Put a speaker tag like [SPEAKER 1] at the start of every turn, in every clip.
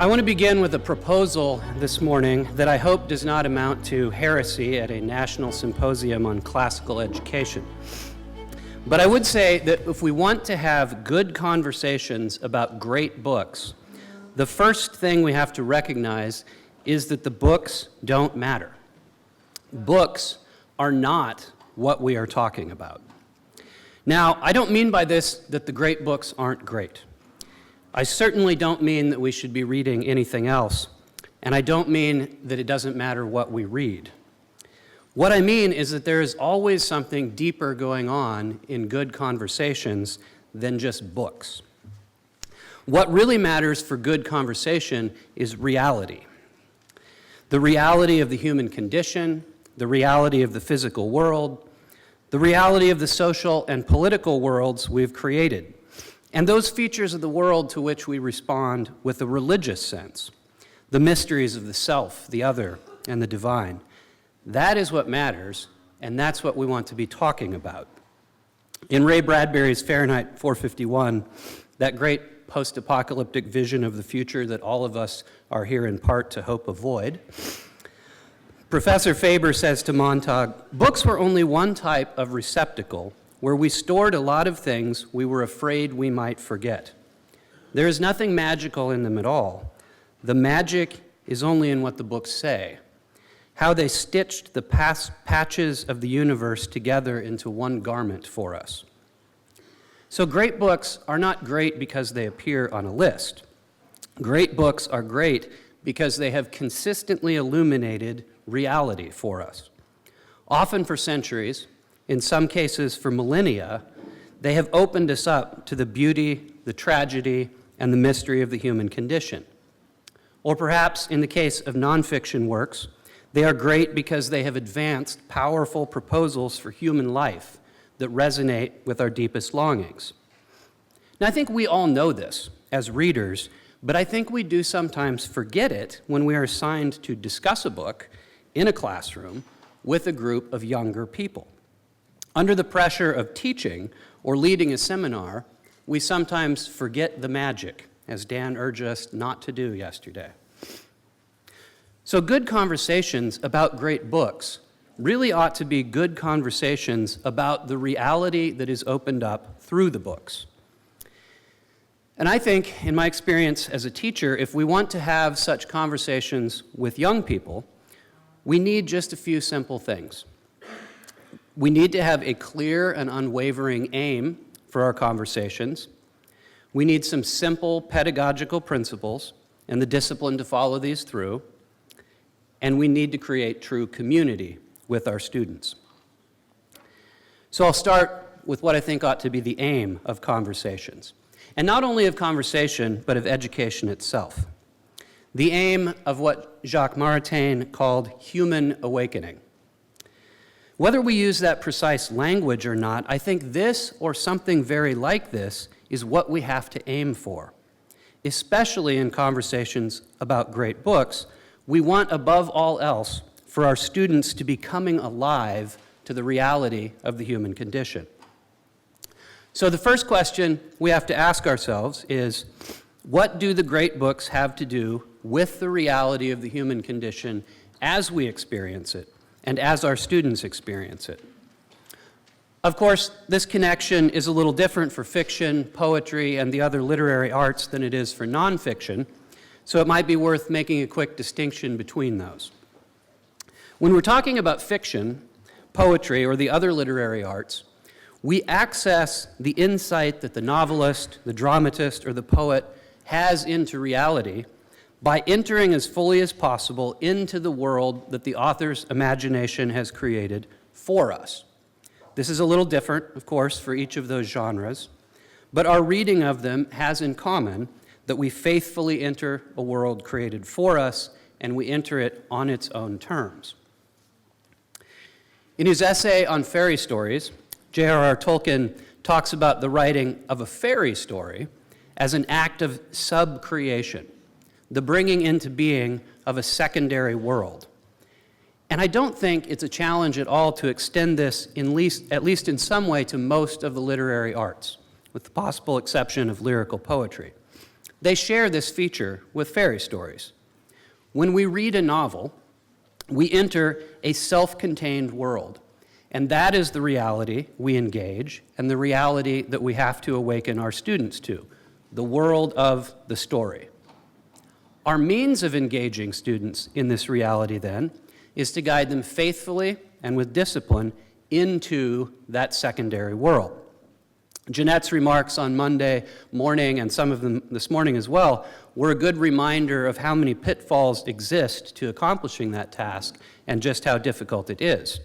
[SPEAKER 1] I want to begin with a proposal this morning that I hope does not amount to heresy at a national symposium on classical education. But I would say that if we want to have good conversations about great books, the first thing we have to recognize is that the books don't matter. Books are not what we are talking about. Now, I don't mean by this that the great books aren't great. I certainly don't mean that we should be reading anything else, and I don't mean that it doesn't matter what we read. What I mean is that there is always something deeper going on in good conversations than just books. What really matters for good conversation is reality. The reality of the human condition, the reality of the physical world, the reality of the social and political worlds we've created, and those features of the world to which we respond with a religious sense, the mysteries of the self, the other, and the divine. That is what matters, and that's what we want to be talking about. In Ray Bradbury's Fahrenheit 451, that great post-apocalyptic vision of the future that all of us are here in part to hope avoid, Professor Faber says to Montague, books were only one type of receptacle where we stored a lot of things we were afraid we might forget. There is nothing magical in them at all. The magic is only in what the books say, how they stitched the patches of the universe together into one garment for us. So great books are not great because they appear on a list. Great books are great because they have consistently illuminated reality for us. Often for centuries, in some cases for millennia, they have opened us up to the beauty, the tragedy, and the mystery of the human condition. Or perhaps in the case of nonfiction works, they are great because they have advanced powerful proposals for human life that resonate with our deepest longings. Now, I think we all know this as readers, but I think we do sometimes forget it when we are assigned to discuss a book in a classroom with a group of younger people. Under the pressure of teaching or leading a seminar, we sometimes forget the magic, as Dan urged us not to do yesterday. So good conversations about great books really ought to be good conversations about the reality that is opened up through the books. And I think, in my experience as a teacher, if we want to have such conversations with young people, we need just a few simple things. We need to have a clear and unwavering aim for our conversations. We need some simple pedagogical principles and the discipline to follow these through. And we need to create true community with our students. So I'll start with what I think ought to be the aim of conversations. And not only of conversation, but of education itself. The aim of what Jacques Maritain called human awakening. Whether we use that precise language or not, I think this or something very like this is what we have to aim for. Especially in conversations about great books, we want above all else for our students to be coming alive to the reality of the human condition. So the first question we have to ask ourselves is, what do the great books have to do with the reality of the human condition as we experience it and as our students experience it? Of course, this connection is a little different for fiction, poetry, and the other literary arts than it is for nonfiction, so it might be worth making a quick distinction between those. When we're talking about fiction, poetry, or the other literary arts, we access the insight that the novelist, the dramatist, or the poet has into reality by entering as fully as possible into the world that the author's imagination has created for us. This is a little different, of course, for each of those genres, but our reading of them has in common that we faithfully enter a world created for us, and we enter it on its own terms. In his essay on fairy stories, J.R.R. Tolkien talks about the writing of a fairy story as an act of sub-creation, the bringing into being of a secondary world. And I don't think it's a challenge at all to extend this, at least in some way, to most of the literary arts, with the possible exception of lyrical poetry. They share this feature with fairy stories. When we read a novel, we enter a self-contained world, and that is the reality we engage and the reality that we have to awaken our students to, the world of the story. Our means of engaging students in this reality, then, is to guide them faithfully and with discipline into that secondary world. Jeanette's remarks on Monday morning, and some of them this morning as well, were a good reminder of how many pitfalls exist to accomplishing that task and just how difficult it is.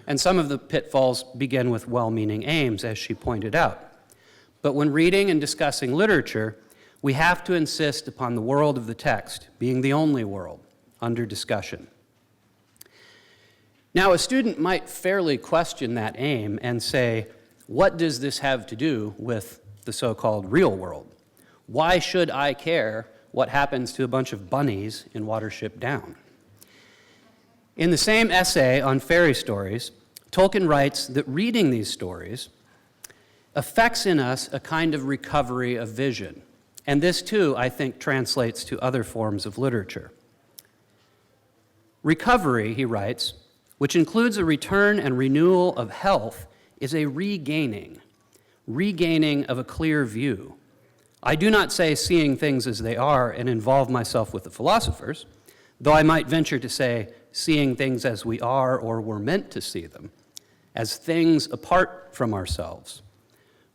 [SPEAKER 1] And some of the pitfalls begin with well-meaning aims, as she pointed out. But when reading and discussing literature, we have to insist upon the world of the text being the only world under discussion. Now, a student might fairly question that aim and say, what does this have to do with the so-called real world? Why should I care what happens to a bunch of bunnies in Watership Down? In the same essay on fairy stories, Tolkien writes that reading these stories affects in us a kind of recovery of vision. And this, too, I think, translates to other forms of literature. Recovery, he writes, which includes a return and renewal of health, is a regaining of a clear view. I do not say seeing things as they are and involve myself with the philosophers, though I might venture to say seeing things as we are or were meant to see them, as things apart from ourselves.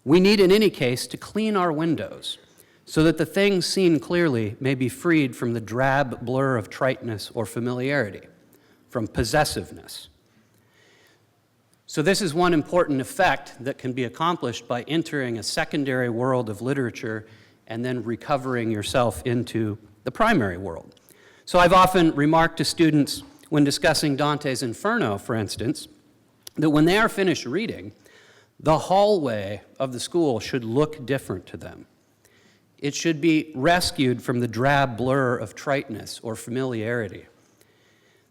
[SPEAKER 1] We need in any case to clean our windows so that the things seen clearly may be freed from the drab blur of triteness or familiarity, from possessiveness. So this is one important effect that can be accomplished by entering a secondary world of literature and then recovering yourself into the primary world. So I've often remarked to students when discussing Dante's Inferno, for instance, that when they are finished reading, the hallway of the school should look different to them. It should be rescued from the drab blur of triteness or familiarity.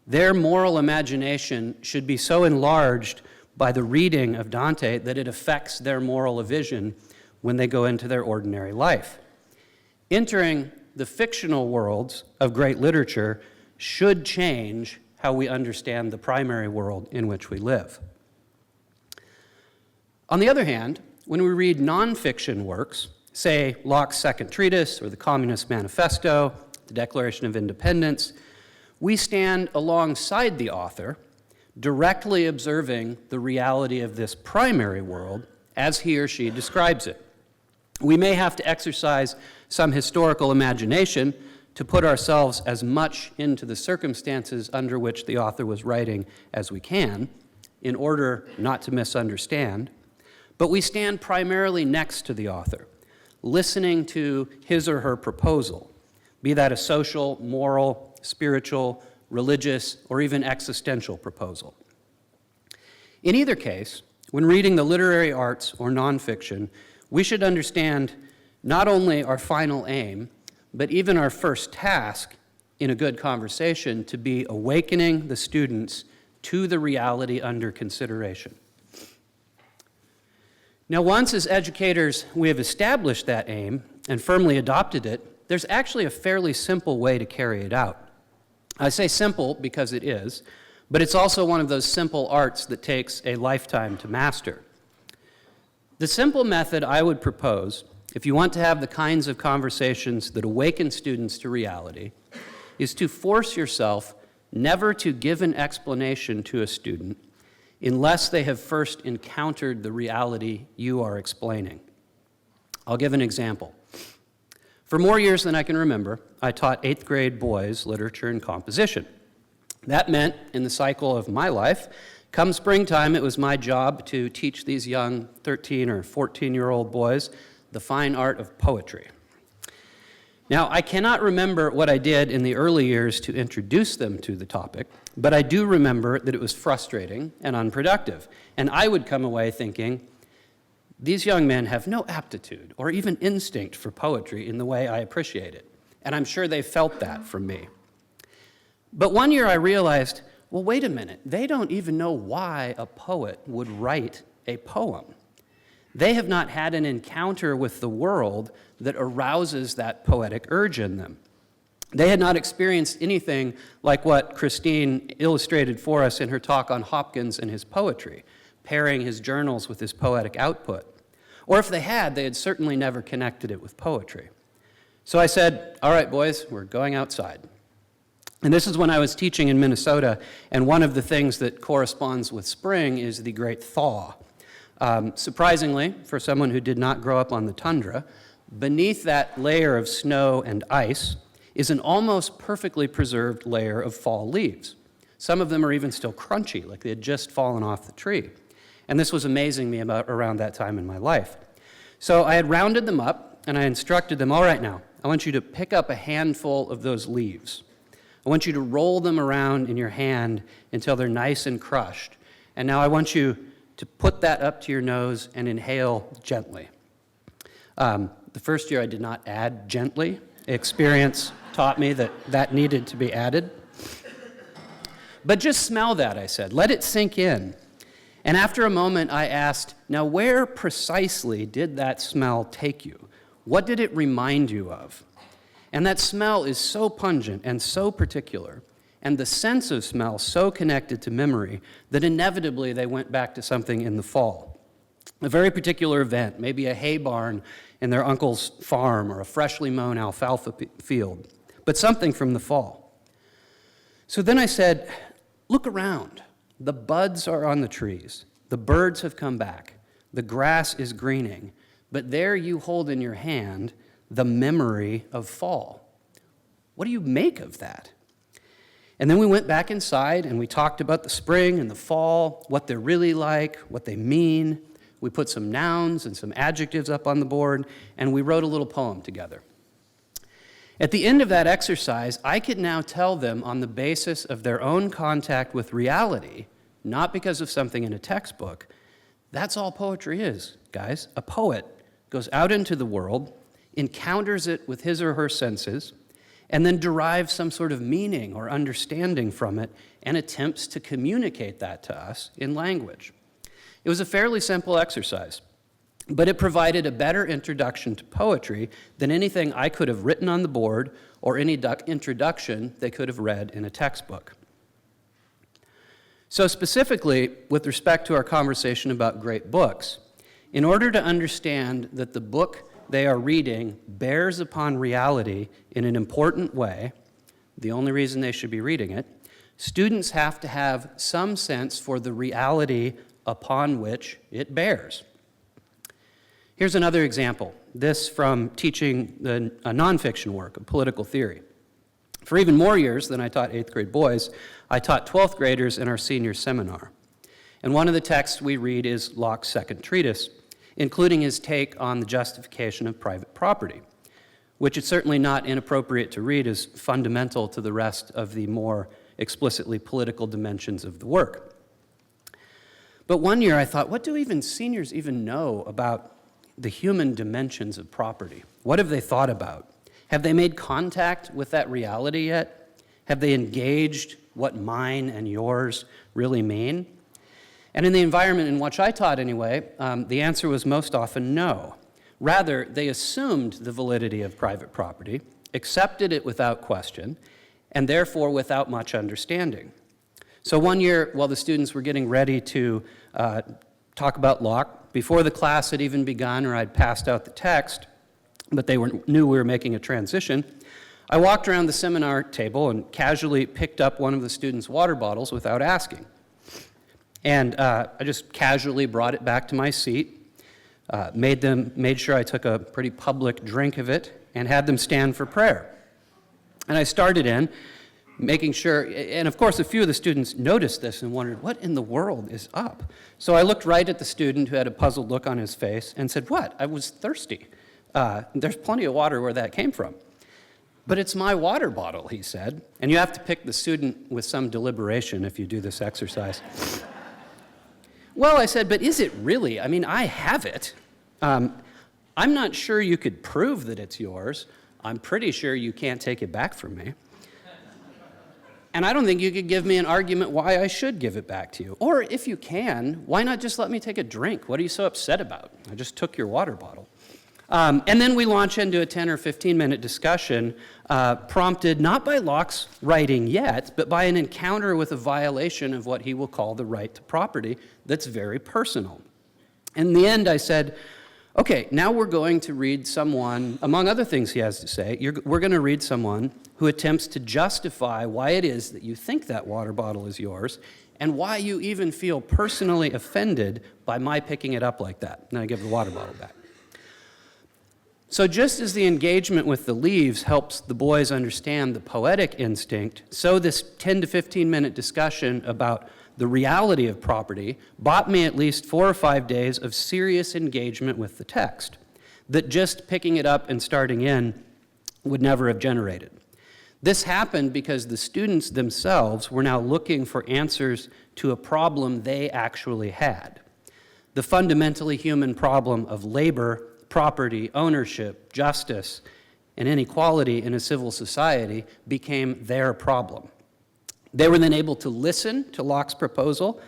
[SPEAKER 1] Their moral imagination should be so enlarged by the reading of Dante that it affects their moral vision when they go into their ordinary life. Entering the fictional worlds of great literature should change how we understand the primary world in which we live. On the other hand, when we read nonfiction works, say Locke's Second Treatise or the Communist Manifesto, the Declaration of Independence, we stand alongside the author, directly observing the reality of this primary world as he or she describes it. We may have to exercise some historical imagination to put ourselves as much into the circumstances under which the author was writing as we can, in order not to misunderstand, but we stand primarily next to the author, listening to his or her proposal, be that a social, moral, spiritual, religious, or even existential proposal. In either case, when reading the literary arts or nonfiction, we should understand not only our final aim, but even our first task in a good conversation to be awakening the students to the reality under consideration. Now, once as educators we have established that aim and firmly adopted it, there's actually a fairly simple way to carry it out. I say simple because it is, but it's also one of those simple arts that takes a lifetime to master. The simple method I would propose, if you want to have the kinds of conversations that awaken students to reality, is to force yourself never to give an explanation to a student unless they have first encountered the reality you are explaining. I'll give an example. For more years than I can remember, I taught 8th grade boys literature and composition. That meant, in the cycle of my life, come springtime, it was my job to teach these young 13 or 14-year-old boys the fine art of poetry. Now, I cannot remember what I did in the early years to introduce them to the topic, but I do remember that it was frustrating and unproductive, and I would come away thinking, these young men have no aptitude or even instinct for poetry in the way I appreciate it, and I'm sure they felt that from me. But one year I realized, well, wait a minute, they don't even know why a poet would write a poem. They have not had an encounter with the world that arouses that poetic urge in them. They had not experienced anything like what Christine illustrated for us in her talk on Hopkins and his poetry, pairing his journals with his poetic output. Or if they had certainly never connected it with poetry. So I said, all right, boys, we're going outside. And this is when I was teaching in Minnesota, and one of the things that corresponds with spring is the great thaw. Surprisingly, for someone who did not grow up on the tundra, beneath that layer of snow and ice is an almost perfectly preserved layer of fall leaves. Some of them are even still crunchy, like they had just fallen off the tree. And this was amazing me about around that time in my life. So I had rounded them up, and I instructed them, all right now, I want you to pick up a handful of those leaves. I want you to roll them around in your hand until they're nice and crushed. And now I want you to put that up to your nose and inhale gently. The first year I did not add gently. Experience taught me that that needed to be added. But just smell that, I said. Let it sink in. And after a moment, I asked, now where precisely did that smell take you? What did it remind you of? And that smell is so pungent and so particular, and the sense of smell so connected to memory, that inevitably they went back to something in the fall. A very particular event, maybe a hay barn in their uncle's farm or a freshly mown alfalfa field, but something from the fall. So then I said, look around. The buds are on the trees. The birds have come back. The grass is greening. But there you hold in your hand the memory of fall. What do you make of that? And then we went back inside and we talked about the spring and the fall, what they're really like, what they mean. We put some nouns and some adjectives up on the board, and we wrote a little poem together. At the end of that exercise, I could now tell them on the basis of their own contact with reality, not because of something in a textbook. That's all poetry is, guys. A poet goes out into the world, encounters it with his or her senses, and then derives some sort of meaning or understanding from it and attempts to communicate that to us in language. It was a fairly simple exercise, but it provided a better introduction to poetry than anything I could have written on the board or any introduction they could have read in a textbook. So specifically, with respect to our conversation about great books, in order to understand that the book they are reading bears upon reality in an important way, the only reason they should be reading it, students have to have some sense for the reality upon which it bears. Here's another example, this from teaching a nonfiction work, a political theory. For even more years than I taught 8th grade boys, I taught 12th graders in our senior seminar. And one of the texts we read is Locke's second treatise, including his take on the justification of private property, which is certainly not inappropriate to read as fundamental to the rest of the more explicitly political dimensions of the work. But one year I thought, what do seniors even know about the human dimensions of property? What have they thought about? Have they made contact with that reality yet? Have they engaged what mine and yours really mean? And in the environment in which I taught anyway, the answer was most often no. Rather, they assumed the validity of private property, accepted it without question, and therefore without much understanding. So one year, while the students were getting ready to talk about Locke, before the class had even begun or I'd passed out the text, but they knew we were making a transition, I walked around the seminar table and casually picked up one of the students' water bottles without asking. And I just casually brought it back to my seat, made sure I took a pretty public drink of it, and had them stand for prayer. And I started in, making sure, and of course a few of the students noticed this and wondered, what in the world is up? So I looked right at the student who had a puzzled look on his face and said, what? I was thirsty. There's plenty of water where that came from. But it's my water bottle, he said. And you have to pick the student with some deliberation if you do this exercise. Well, I said, but is it really? I mean, I have it. I'm not sure you could prove that it's yours. I'm pretty sure you can't take it back from me. And I don't think you could give me an argument why I should give it back to you. Or if you can, why not just let me take a drink? What are you so upset about? I just took your water bottle. And then we launch into a 10 or 15-minute discussion prompted not by Locke's writing yet, but by an encounter with a violation of what he will call the right to property that's very personal. In the end, I said, okay, now we're going to read someone, among other things he has to say, we're going to read someone who attempts to justify why it is that you think that water bottle is yours and why you even feel personally offended by my picking it up like that. And I give the water bottle back. So just as the engagement with the leaves helps the boys understand the poetic instinct, so this 10 to 15-minute discussion about the reality of property bought me at least 4 or 5 days of serious engagement with the text that just picking it up and starting in would never have generated. This happened because the students themselves were now looking for answers to a problem they actually had. The fundamentally human problem of labor, property, ownership, justice, and inequality in a civil society became their problem. They were then able to listen to Locke's proposal,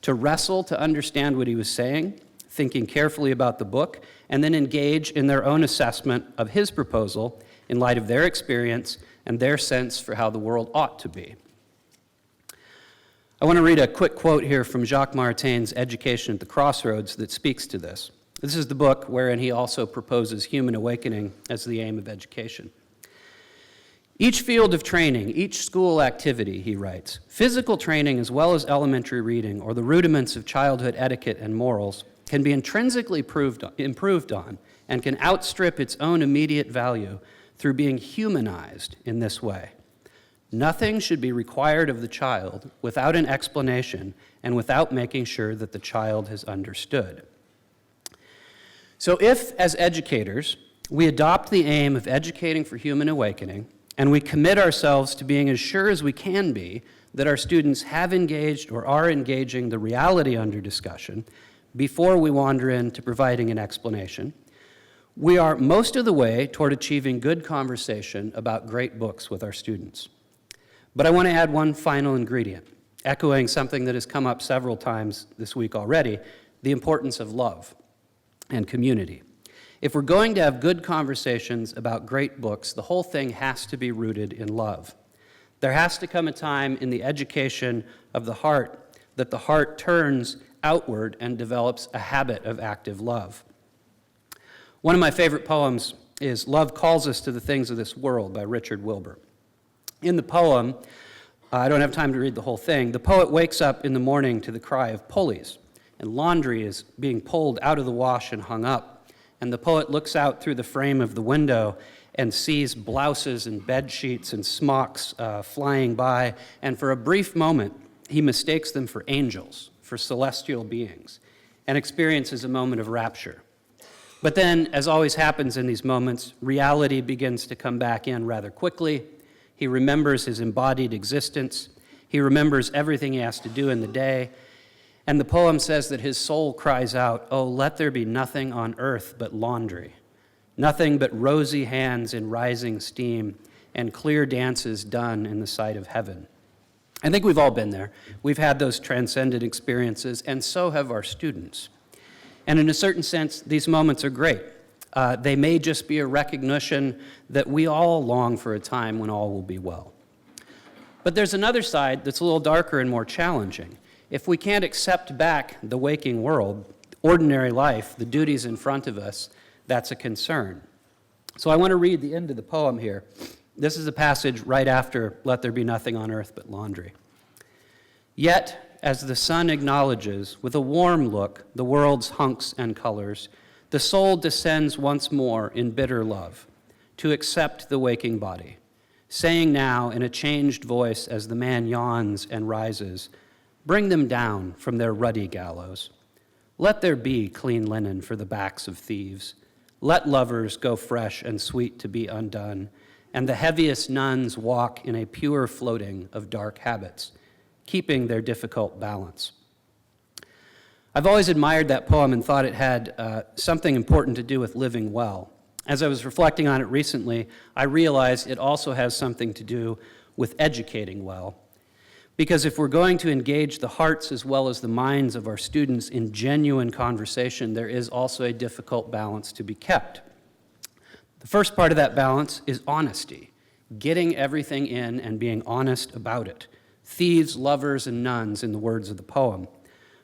[SPEAKER 1] to wrestle to understand what he was saying, thinking carefully about the book, and then engage in their own assessment of his proposal in light of their experience and their sense for how the world ought to be. I want to read a quick quote here from Jacques Martin's Education at the Crossroads that speaks to this. This is the book wherein he also proposes human awakening as the aim of education. Each field of training, each school activity, he writes, physical training as well as elementary reading or the rudiments of childhood etiquette and morals can be intrinsically improved on and can outstrip its own immediate value through being humanized in this way. Nothing should be required of the child without an explanation and without making sure that the child has understood. So if, as educators, we adopt the aim of educating for human awakening, and we commit ourselves to being as sure as we can be that our students have engaged or are engaging the reality under discussion before we wander into providing an explanation, we are most of the way toward achieving good conversation about great books with our students. But I want to add one final ingredient, echoing something that has come up several times this week already, the importance of love and community. If we're going to have good conversations about great books, the whole thing has to be rooted in love. There has to come a time in the education of the heart that the heart turns outward and develops a habit of active love. One of my favorite poems is Love Calls Us to the Things of This World by Richard Wilbur. In the poem, I don't have time to read the whole thing, the poet wakes up in the morning to the cry of pulleys, and laundry is being pulled out of the wash and hung up. And the poet looks out through the frame of the window and sees blouses and bed sheets and smocks flying by, and for a brief moment, he mistakes them for angels, for celestial beings, and experiences a moment of rapture. But then, as always happens in these moments, reality begins to come back in rather quickly. He remembers his embodied existence. He remembers everything he has to do in the day. And the poem says that his soul cries out, "Oh, let there be nothing on earth but laundry, nothing but rosy hands in rising steam and clear dances done in the sight of heaven." I think we've all been there. We've had those transcendent experiences, and so have our students. And in a certain sense, these moments are great. They may just be a recognition that we all long for a time when all will be well. But there's another side that's a little darker and more challenging. If we can't accept back the waking world, ordinary life, the duties in front of us, that's a concern. So I want to read the end of the poem here. This is a passage right after "Let there be nothing on earth but laundry." Yet, as the sun acknowledges with a warm look the world's hunks and colors, the soul descends once more in bitter love to accept the waking body, saying now in a changed voice as the man yawns and rises, "Bring them down from their ruddy gallows. Let there be clean linen for the backs of thieves. Let lovers go fresh and sweet to be undone, and the heaviest nuns walk in a pure floating of dark habits, keeping their difficult balance." I've always admired that poem and thought it had something important to do with living well. As I was reflecting on it recently, I realized it also has something to do with educating well, Because if we're going to engage the hearts as well as the minds of our students in genuine conversation, there is also a difficult balance to be kept. The first part of that balance is honesty, getting everything in and being honest about it. Thieves, lovers, and nuns, in the words of the poem.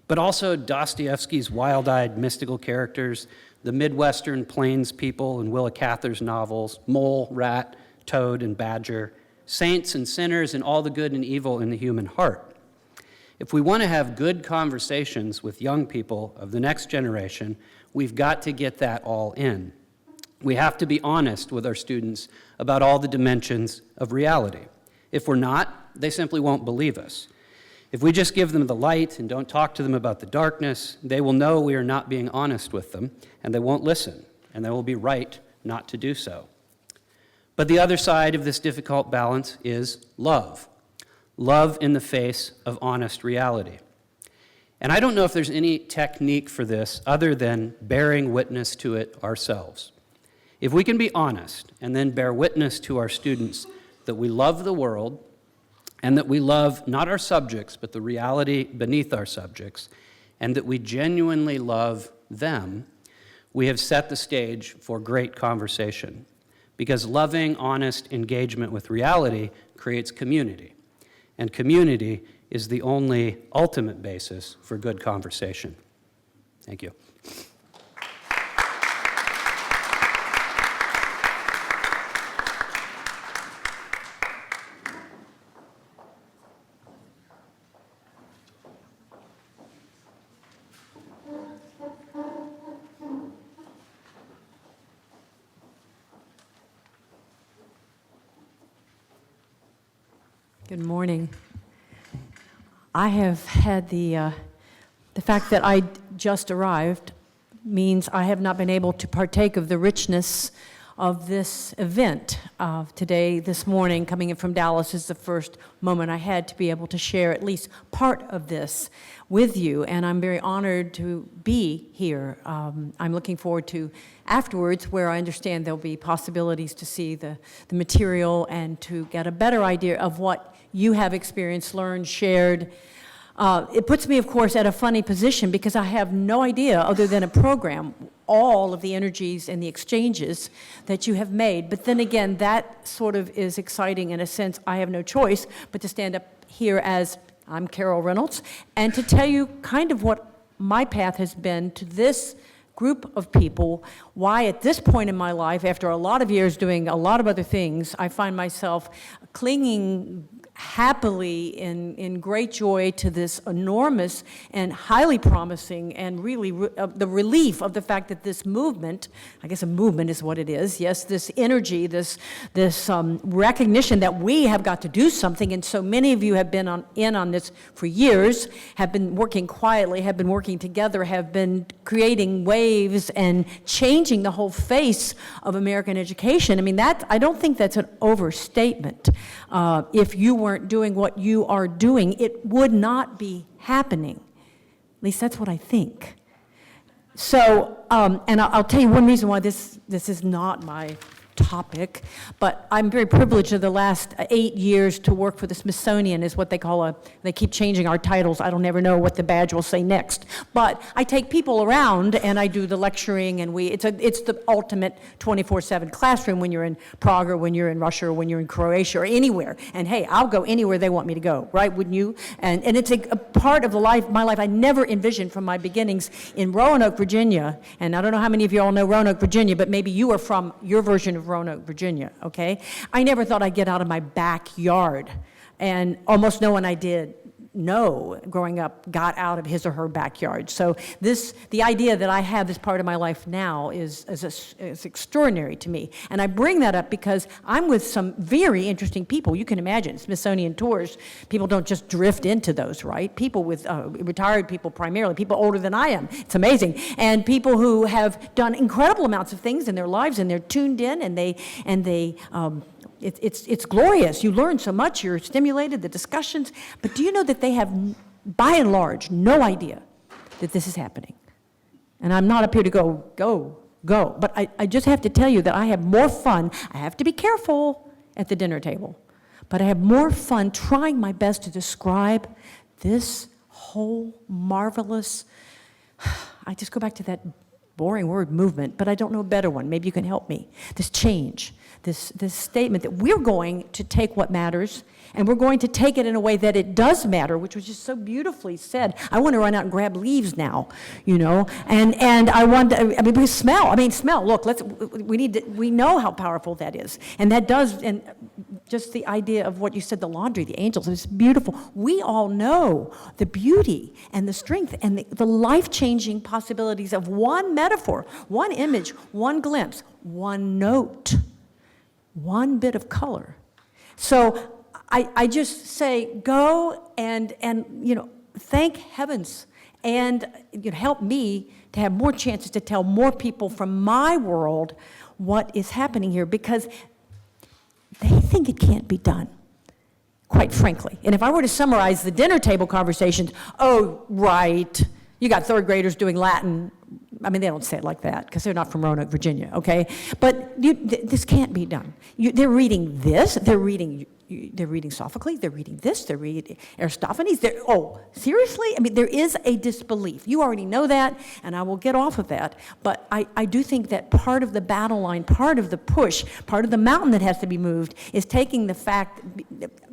[SPEAKER 1] But also Dostoevsky's wild-eyed mystical characters, the Midwestern plains people in Willa Cather's novels, mole, rat, toad, and badger, saints and sinners, and all the good and evil in the human heart. If we want to have good conversations with young people of the next generation, we've got to get that all in. We have to be honest with our students about all the dimensions of reality. If we're not, they simply won't believe us. If we just give them the light and don't talk to them about the darkness, they will know we are not being honest with them, and they won't listen, and they will be right not to do so. But the other side of this difficult balance is love. Love in the face of honest reality. And I don't know if there's any technique for this other than bearing witness to it ourselves. If we can be honest and then bear witness to our students that we love the world and that we love not our subjects, but the reality beneath our subjects, and that we genuinely love them, we have set the stage for great conversation. Because loving, honest engagement with reality creates community, and community is the only ultimate basis for good conversation. Thank you.
[SPEAKER 2] Good morning. I have had the fact that I just arrived means I have not been able to partake of the richness of this event. Today, this morning, coming in from Dallas is the first moment I had to be able to share at least part of this with you, and I'm very honored to be here. I'm looking forward to afterwards, where I understand there'll be possibilities to see the material and to get a better idea of what you have experienced, learned, shared. It puts me, of course, at a funny position because I have no idea, other than a program, all of the energies and the exchanges that you have made. But then again, that sort of is exciting in a sense. I have no choice but to stand up here as I'm Carol Reynolds and to tell you kind of what my path has been to this group of people, why at this point in my life, after a lot of years doing a lot of other things, I find myself clinging happily in great joy to this enormous and highly promising and really the relief of the fact that this movement, I guess a movement is what it is, yes, this energy, this recognition that we have got to do something, and so many of you have been in on this for years, have been working quietly, have been working together, have been creating waves and changing the whole face of American education. I mean, I don't think that's an overstatement. If you weren't doing what you are doing, it would not be happening. At least that's what I think. So, and I'll tell you one reason why this is not my topic, but I'm very privileged of the last 8 years to work for the Smithsonian, is what they call they keep changing our titles. I don't ever know what the badge will say next. But I take people around and I do the lecturing, and it's the ultimate 24/7 classroom when you're in Prague or when you're in Russia or when you're in Croatia or anywhere. And hey, I'll go anywhere they want me to go, right? Wouldn't you? And it's a part of my life I never envisioned from my beginnings in Roanoke, Virginia. And I don't know how many of you all know Roanoke, Virginia, but maybe you are from your version of Roanoke, Virginia, okay? I never thought I'd get out of my backyard, and almost no one I did know growing up got out of his or her backyard. So the idea that I have this part of my life now is extraordinary to me. And I bring that up because I'm with some very interesting people. You can imagine, Smithsonian tours, people don't just drift into those, right? People with retired people primarily, people older than I am. It's amazing. And people who have done incredible amounts of things in their lives, and they're tuned in, and it's glorious. You learn so much, you're stimulated, the discussions, but do you know that they have, by and large, no idea that this is happening? And I'm not up here to go, but I just have to tell you that I have more fun, I have to be careful, at the dinner table. but I have more fun trying my best to describe this whole marvelous, I just go back to that boring word, movement, but I don't know a better one. Maybe you can help me. This change, this statement that we're going to take what matters, and we're going to take it in a way that it does matter, which was just so beautifully said. I want to run out and grab leaves now, you know, and I want to, I mean, smell, look, we know how powerful that is, and that does, and just the idea of what you said, the laundry, the angels, it's beautiful. We all know the beauty and the strength and the life-changing possibilities of one metaphor, one image, one glimpse, one note, one bit of color. So I just say, go and you know, thank heavens, and you know, help me to have more chances to tell more people from my world what is happening here, because they think it can't be done, quite frankly. And if I were to summarize the dinner table conversations, oh, right, you got third graders doing Latin. I mean, they don't say it like that because they're not from Roanoke, Virginia, okay? But this can't be done. They're reading this, they're reading Sophocles, they're reading this, they're reading Aristophanes. Oh, seriously? I mean, there is a disbelief. You already know that, and I will get off of that. But I do think that part of the battle line, part of the push, part of the mountain that has to be moved is taking the fact,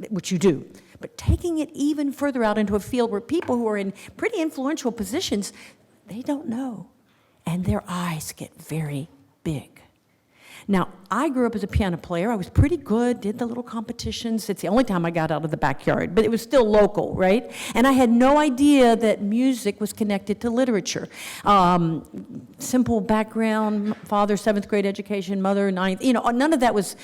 [SPEAKER 2] which you do, but taking it even further out into a field where people who are in pretty influential positions, they don't know, and their eyes get very big. Now, I grew up as a piano player. I was pretty good, did the little competitions. It's the only time I got out of the backyard, but it was still local, right? And I had no idea that music was connected to literature. Simple background, father, 7th grade education, mother, 9th, you know, none of that was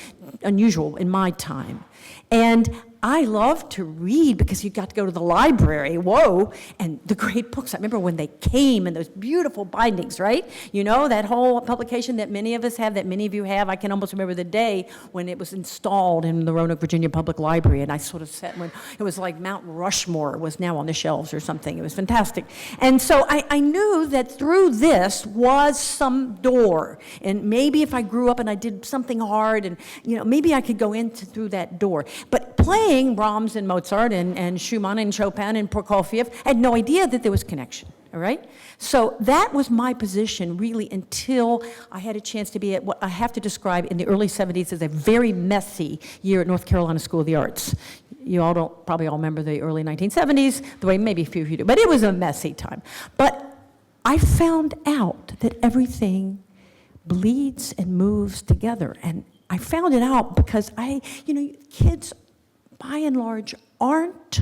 [SPEAKER 2] unusual in my time. And I loved to read because you got to go to the library, whoa, and the great books. I remember when they came in those beautiful bindings, right? You know, that whole publication that many of us have, that many of you have. I can almost remember the day when it was installed in the Roanoke, Virginia Public Library, and I sort of sat when it was like Mount Rushmore was now on the shelves or something. It was fantastic. And so I knew that through this was some door, and maybe if I grew up and I did something hard, and you know, maybe I could go through that door. But playing Brahms and Mozart and Schumann and Chopin and Prokofiev, I had no idea that there was connection, all right? So that was my position really until I had a chance to be at what I have to describe in the early 70s as a very messy year at North Carolina School of the Arts. You all probably all remember the early 1970s, the way maybe a few of you do, but it was a messy time. But I found out that everything bleeds and moves together, and I found it out because kids by and large aren't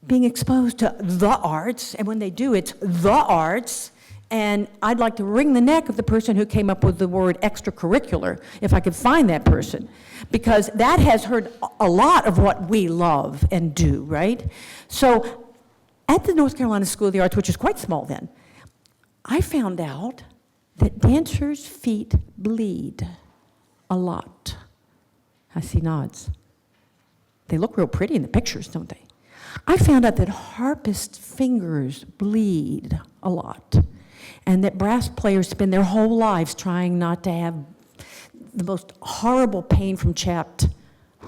[SPEAKER 2] being exposed to the arts, and when they do, it's the arts. And I'd like to wring the neck of the person who came up with the word extracurricular, if I could find that person, because that has hurt a lot of what we love and do, right? So at the North Carolina School of the Arts, which is quite small then, I found out that dancers' feet bleed a lot. I see nods. They look real pretty in the pictures, don't they? I found out that harpist fingers bleed a lot, and that brass players spend their whole lives trying not to have the most horrible pain from chapped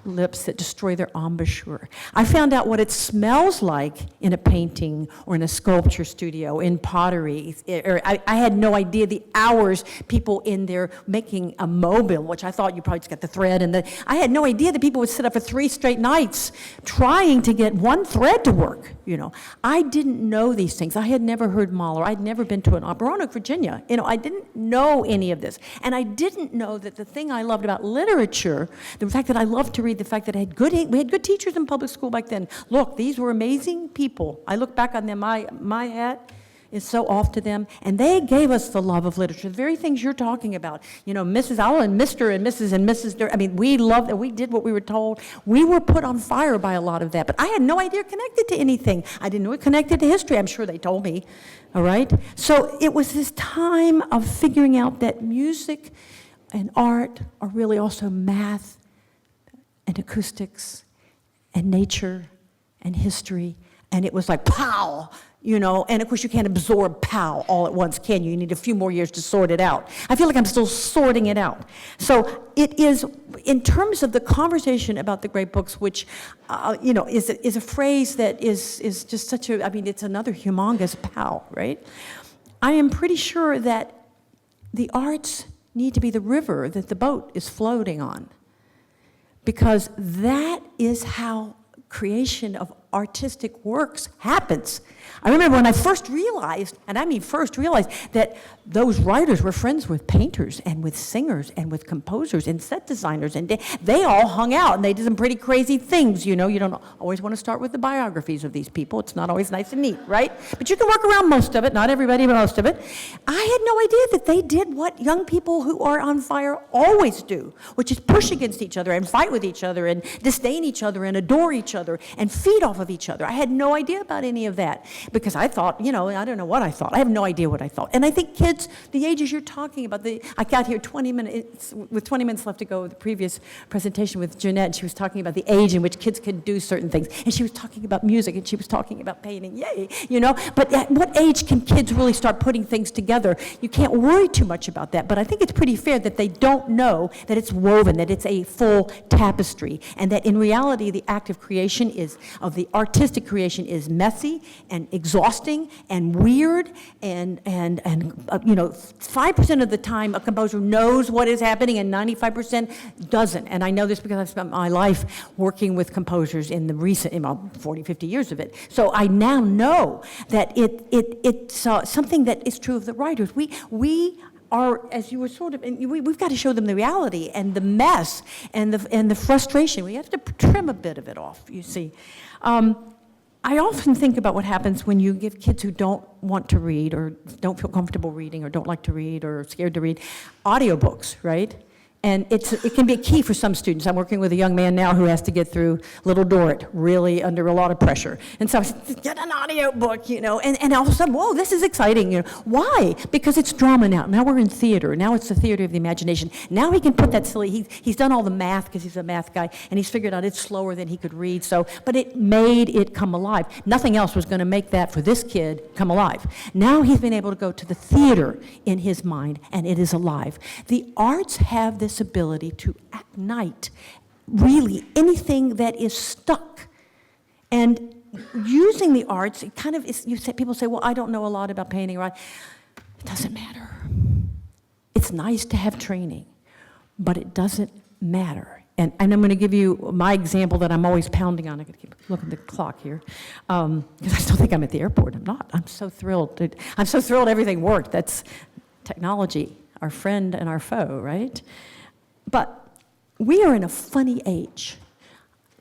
[SPEAKER 2] lips that destroy their embouchure. I found out what it smells like in a painting or in a sculpture studio, in pottery. I had no idea the hours people in there making a mobile, which I thought you probably just got the thread. I had no idea that people would sit up for 3 straight nights trying to get one thread to work, you know. I didn't know these things. I had never heard Mahler. I'd never been to an opera. Roanoke, Virginia. You know, I didn't know any of this. And I didn't know that the thing I loved about literature, the fact that I loved to read, the fact that we had good teachers in public school back then. Look, these were amazing people. I look back on them, my hat is so off to them, and they gave us the love of literature, the very things you're talking about. You know, Mrs. Owl and Mr. and Mrs. and Mrs. I mean, we loved it. We did what we were told. We were put on fire by a lot of that, but I had no idea it connected to anything. I didn't know it connected to history. I'm sure they told me, all right? So it was this time of figuring out that music and art are really also math and acoustics and nature and history and it was like, pow, you know, and of course you can't absorb pow all at once, can you? You need a few more years to sort it out. I feel like I'm still sorting it out. So it is, in terms of the conversation about the great books, which, you know, is a phrase that is just such a, I mean, it's another humongous pow, right? I am pretty sure that the arts need to be the river that the boat is floating on, because that is how creation of artistic works happens. I remember when I first realized, and I mean first realized, that those writers were friends with painters and with singers and with composers and set designers, and they all hung out and they did some pretty crazy things, you know. You don't always want to start with the biographies of these people. It's not always nice and neat, right? But you can work around most of it, not everybody, but most of it. I had no idea that they did what young people who are on fire always do, which is push against each other and fight with each other and disdain each other and adore each other and feed off of each other. I had no idea about any of that, because I thought, you know, I don't know what I thought. I have no idea what I thought. And I think kids, the ages you're talking about, I got here 20 minutes, with 20 minutes left to go with the previous presentation with Jeanette, and she was talking about the age in which kids can do certain things. And she was talking about music, and she was talking about painting, yay, you know. But at what age can kids really start putting things together? You can't worry too much about that, but I think it's pretty fair that they don't know that it's woven, that it's a full tapestry, and that in reality the act of creation of the artistic creation is messy and exhausting and weird, and you know, 5% of the time a composer knows what is happening and 95% doesn't. And I know this because I've spent my life working with composers in the recent, 40, 50 years of it. So I now know that it's something that is true of the writers. We are, as you were sort of, and we've got to show them the reality and the mess and the frustration. We have to trim a bit of it off, you see. I often think about what happens when you give kids who don't want to read or don't feel comfortable reading or don't like to read or are scared to read audiobooks, right? And it can be a key for some students. I'm working with a young man now who has to get through Little Dorrit, really under a lot of pressure. And so I said, get an audio book, you know, and all of a sudden, whoa, this is exciting, you know. Why? Because it's drama now. Now we're in theater. Now it's the theater of the imagination. Now he can put that silly, he's done all the math because he's a math guy, and he's figured out it's slower than he could read. So, but it made it come alive. Nothing else was going to make that for this kid come alive. Now he's been able to go to the theater in his mind, and it is alive. The arts have this ability to ignite really anything that is stuck. And using the arts, it kind of is, people say, well, I don't know a lot about painting, right? It doesn't matter. It's nice to have training, but it doesn't matter. And I'm going to give you my example that I'm always pounding on. I got to keep looking at the clock here, because I still think I'm at the airport. I'm not. I'm so thrilled. I'm so thrilled everything worked. That's technology, our friend and our foe, right? But we are in a funny age,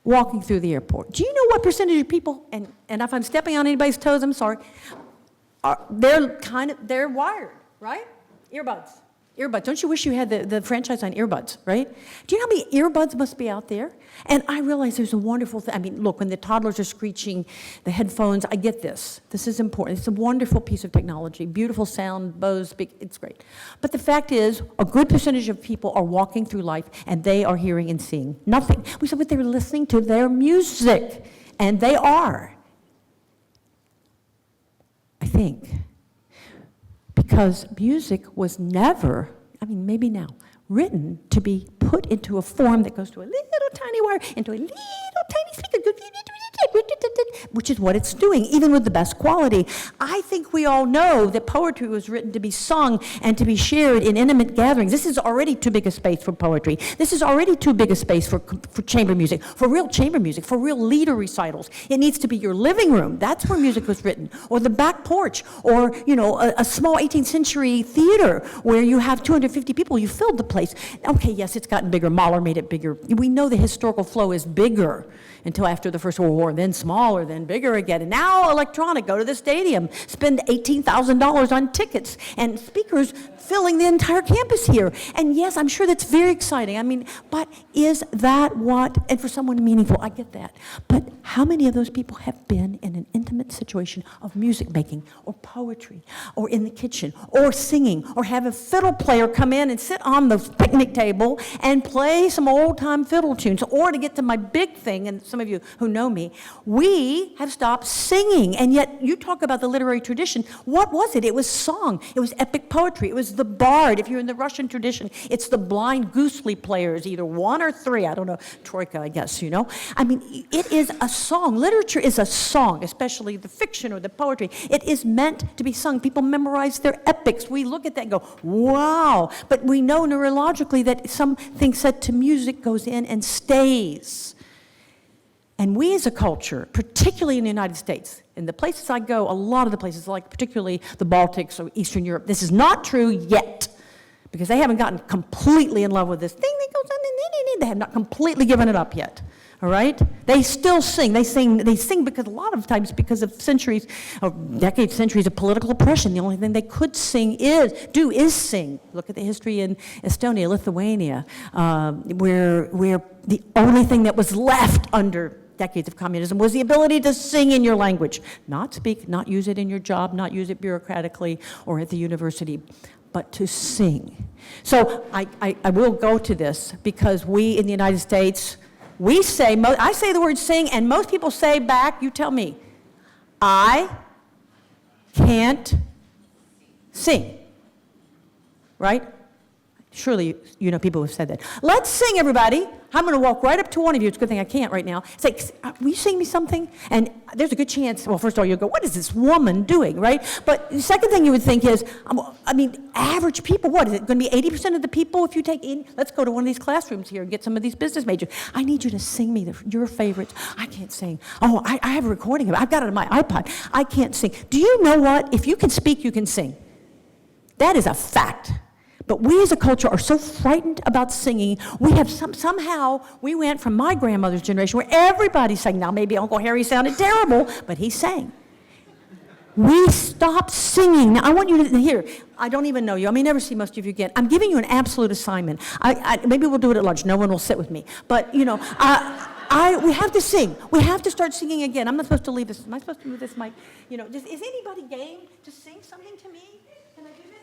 [SPEAKER 2] walking through the airport. Do you know what percentage of people, and if I'm stepping on anybody's toes, I'm sorry, they're wired, right? Earbuds. Don't you wish you had the franchise on earbuds, right? Do you know how many earbuds must be out there? And I realize there's a wonderful thing. I mean, look, when the toddlers are screeching, the headphones, I get this. This is important. It's a wonderful piece of technology. Beautiful sound, Bose, big, it's great. But the fact is, a good percentage of people are walking through life and they are hearing and seeing nothing. We said, but they're listening to their music. And they are. I think. Because music was never, I mean, maybe now, written to be put into a form that goes to a little tiny wire, into a little tiny speaker, which is what it's doing, even with the best quality. I think we all know that poetry was written to be sung and to be shared in intimate gatherings. This is already too big a space for poetry. This is already too big a space for chamber music, for real chamber music, for real leader recitals. It needs to be your living room. That's where music was written. Or the back porch, or, you know, a small 18th century theater where you have 250 people, you filled the place. Okay, yes, it's gotten bigger. Mahler made it bigger. We know the historical flow is bigger until after the First World War, then smaller, then bigger again. And now electronic, go to the stadium, spend $18,000 on tickets. And speakers filling the entire campus here. And yes, I'm sure that's very exciting. I mean, but is that what, and for someone meaningful, I get that. But how many of those people have been in an intimate situation of music making or poetry or in the kitchen or singing or have a fiddle player come in and sit on the picnic table and play some old-time fiddle tunes? Or to get to my big thing, and some of you who know me, we have stopped singing. And yet you talk about the literary tradition. What was it? It was song. It was epic poetry. It was the bard. If you're in the Russian tradition, it's the blind goosely players, either one or three. I don't know, troika, I guess, you know. I mean, it is a song. Literature is a song, especially the fiction or the poetry. It is meant to be sung. People memorize their epics. We look at that and go, wow. But we know neurologically that something said to music goes in and stays. And we as a culture, particularly in the United States, in the places I go, a lot of the places, like particularly the Baltics or Eastern Europe, this is not true yet, because they haven't gotten completely in love with this thing that goes on. They have not completely given it up yet. All right? They still sing. They sing because a lot of times because of centuries, or decades, centuries of political oppression. The only thing they could is sing. Look at the history in Estonia, Lithuania, where the only thing that was left under decades of communism was the ability to sing in your language. Not speak, not use it in your job, not use it bureaucratically or at the university, but to sing. So I will go to this because we in the United States, I say the word sing, and most people say back, you tell me, I can't sing. Right? Surely you know people who have said that. Let's sing, everybody. I'm going to walk right up to one of you. It's a good thing I can't right now. Say, will you sing me something? And there's a good chance, well, first of all, you'll go, what is this woman doing, right? But the second thing you would think is, average people, what is it going to be 80% of the people if you take in? Let's go to one of these classrooms here and get some of these business majors. I need you to sing me your favorites. I can't sing. Oh, I have a recording of it. I've got it on my iPod. I can't sing. Do you know what? If you can speak, you can sing. That is a fact. But we as a culture are so frightened about singing. We have somehow we went from my grandmother's generation where everybody sang. Now maybe Uncle Harry sounded terrible, but he sang. We stopped singing. Now I want you to hear. I don't even know you. I may never see most of you again. I'm giving you an absolute assignment. Maybe we'll do it at lunch. No one will sit with me. But we have to sing. We have to start singing again. I'm not supposed to leave this. Am I supposed to move this mic? Is anybody game to sing something to me? Can I do this?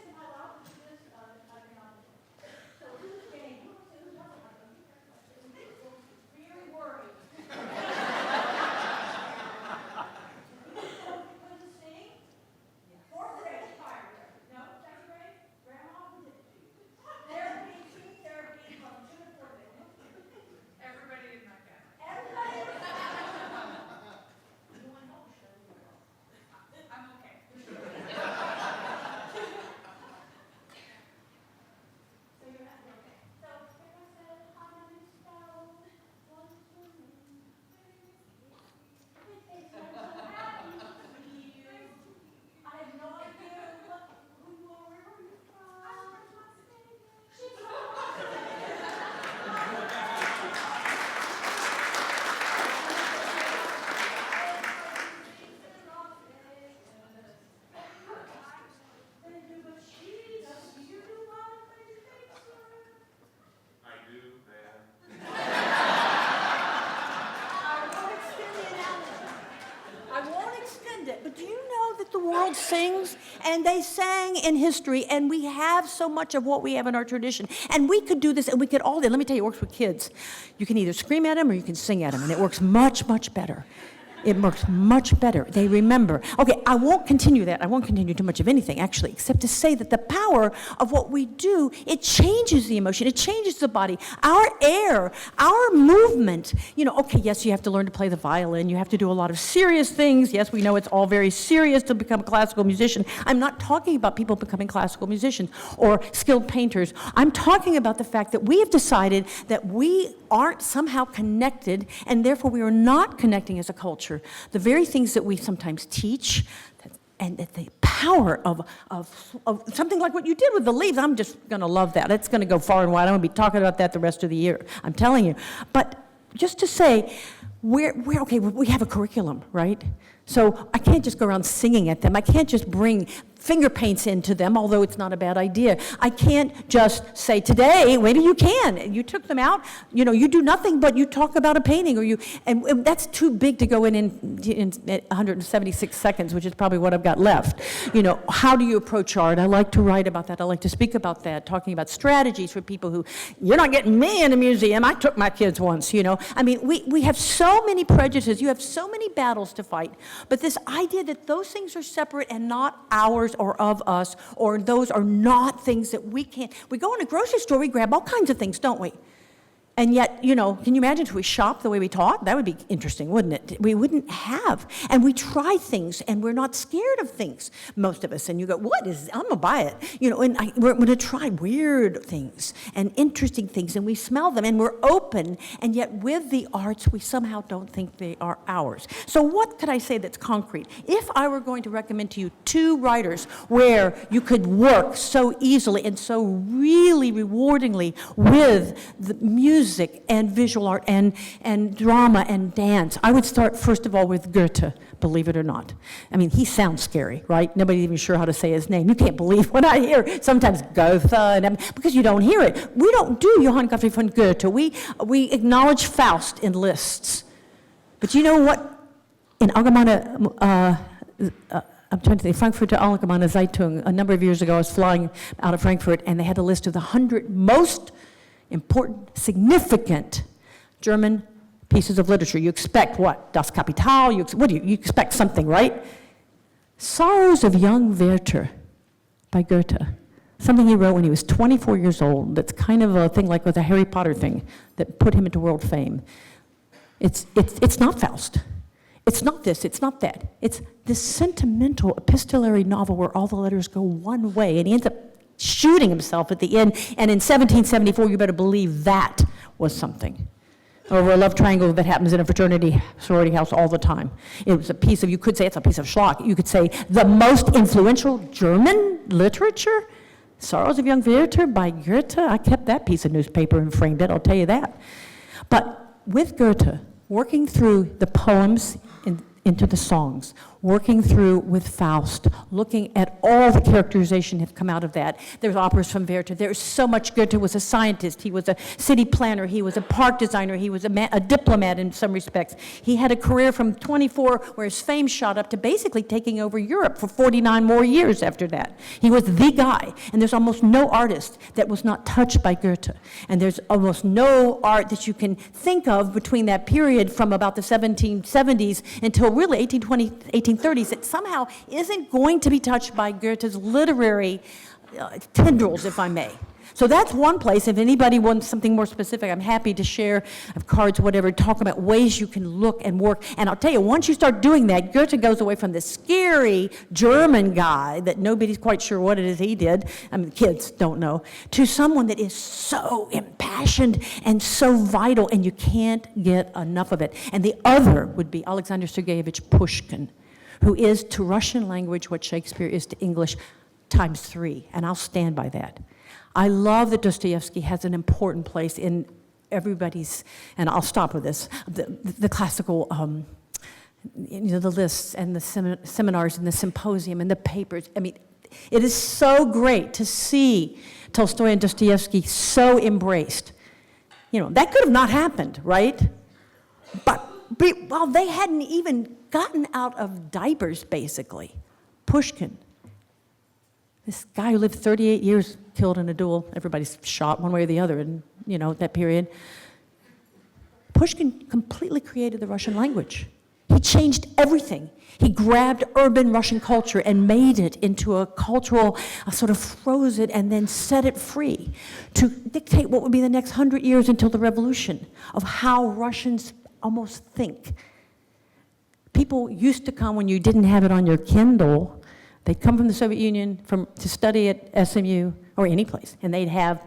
[SPEAKER 2] Sings, and they sang in history, and we have so much of what we have in our tradition, and we could do this, and we could all do. Let me tell you, it works with kids. You can either scream at them or you can sing at them, and it works much, much better. It works much better. They remember. Okay, I won't continue that. I won't continue too much of anything, actually, except to say that the power of what we do, it changes the emotion. It changes the body. Our air, our movement. Okay, yes, you have to learn to play the violin. You have to do a lot of serious things. Yes, we know it's all very serious to become a classical musician. I'm not talking about people becoming classical musicians or skilled painters. I'm talking about the fact that we have decided that we aren't somehow connected, and therefore we are not connecting as a culture. The very things that we sometimes teach, and that the power of something like what you did with the leaves, I'm just going to love that. It's going to go far and wide. I'm going to be talking about that the rest of the year. I'm telling you. But just to say, we have a curriculum, right? So I can't just go around singing at them. I can't just bring finger paints into them, although it's not a bad idea. I can't just say today, maybe you can. You took them out, you do nothing but you talk about a painting, and that's too big to go in 176 seconds, which is probably what I've got left. How do you approach art? I like to write about that. I like to speak about that, talking about strategies for people who, you're not getting me in a museum. I took my kids once, we have so many prejudices. You have so many battles to fight. But this idea that those things are separate and not ours or of us, or those are not things that we can't. We go in a grocery store, we grab all kinds of things, don't we? And yet, can you imagine if we shop the way we talk? That would be interesting, wouldn't it? We wouldn't have. And we try things, and we're not scared of things, most of us. And you go, what is, I'm going to buy it. We're going to try weird things and interesting things, and we smell them, and we're open. And yet, with the arts, we somehow don't think they are ours. So what could I say that's concrete? If I were going to recommend to you 2 writers where you could work so easily and so really rewardingly with the music and visual art and drama and dance, I would start first of all with Goethe, believe it or not. He sounds scary, right? Nobody's even sure how to say his name. You can't believe what I hear sometimes Goethe, because you don't hear it. We don't do Johann Gottfried von Goethe. We acknowledge Faust in lists. But you know what? In Allgemeine, I'm trying to think, Frankfurter Allgemeine Zeitung, a number of years ago, I was flying out of Frankfurt, and they had a list of the 100 most important, significant German pieces of literature. You expect what? Das Kapital? You expect something, right? Sorrows of Young Werther by Goethe. Something he wrote when he was 24 years old. That's kind of a thing like with the Harry Potter thing that put him into world fame. It's not Faust. It's not this, it's not that. It's this sentimental epistolary novel where all the letters go one way, and he ends up shooting himself at the end, and in 1774, you better believe that was something. Over a love triangle that happens in a fraternity sorority house all the time. It was a piece of, you could say it's a piece of schlock. You could say the most influential German literature, Sorrows of Young Werther by Goethe. I kept that piece of newspaper and framed it, I'll tell you that. But with Goethe, working through the poems into the songs, working through with Faust, looking at all the characterization that have come out of that. There's operas from Werther. There's so much. Goethe was a scientist. He was a city planner. He was a park designer. He was a diplomat in some respects. He had a career from 24 where his fame shot up to basically taking over Europe for 49 more years after that. He was the guy. And there's almost no artist that was not touched by Goethe. And there's almost no art that you can think of between that period from about the 1770s until really 1830s that somehow isn't going to be touched by Goethe's literary tendrils, if I may. So that's one place. If anybody wants something more specific, I'm happy to share, have cards, whatever, talk about ways you can look and work. And I'll tell you, once you start doing that, Goethe goes away from this scary German guy that nobody's quite sure what it is he did, kids don't know, to someone that is so impassioned and so vital, and you can't get enough of it. And the other would be Alexander Sergeyevich Pushkin, who is to Russian language what Shakespeare is to English times 3, and I'll stand by that. I love that Dostoevsky has an important place in everybody's, and I'll stop with this, the classical, the lists and the seminars and the symposium and the papers. It is so great to see Tolstoy and Dostoevsky so embraced. That could have not happened, right? But they hadn't even gotten out of diapers, basically. Pushkin, this guy who lived 38 years, killed in a duel. Everybody's shot one way or the other in, that period. Pushkin completely created the Russian language. He changed everything. He grabbed urban Russian culture and made it into a cultural, sort of froze it and then set it free to dictate what would be the next 100 years until the revolution of how Russians almost think. People used to come when you didn't have it on your Kindle. They'd come from the Soviet Union to study at SMU or any place, and they'd have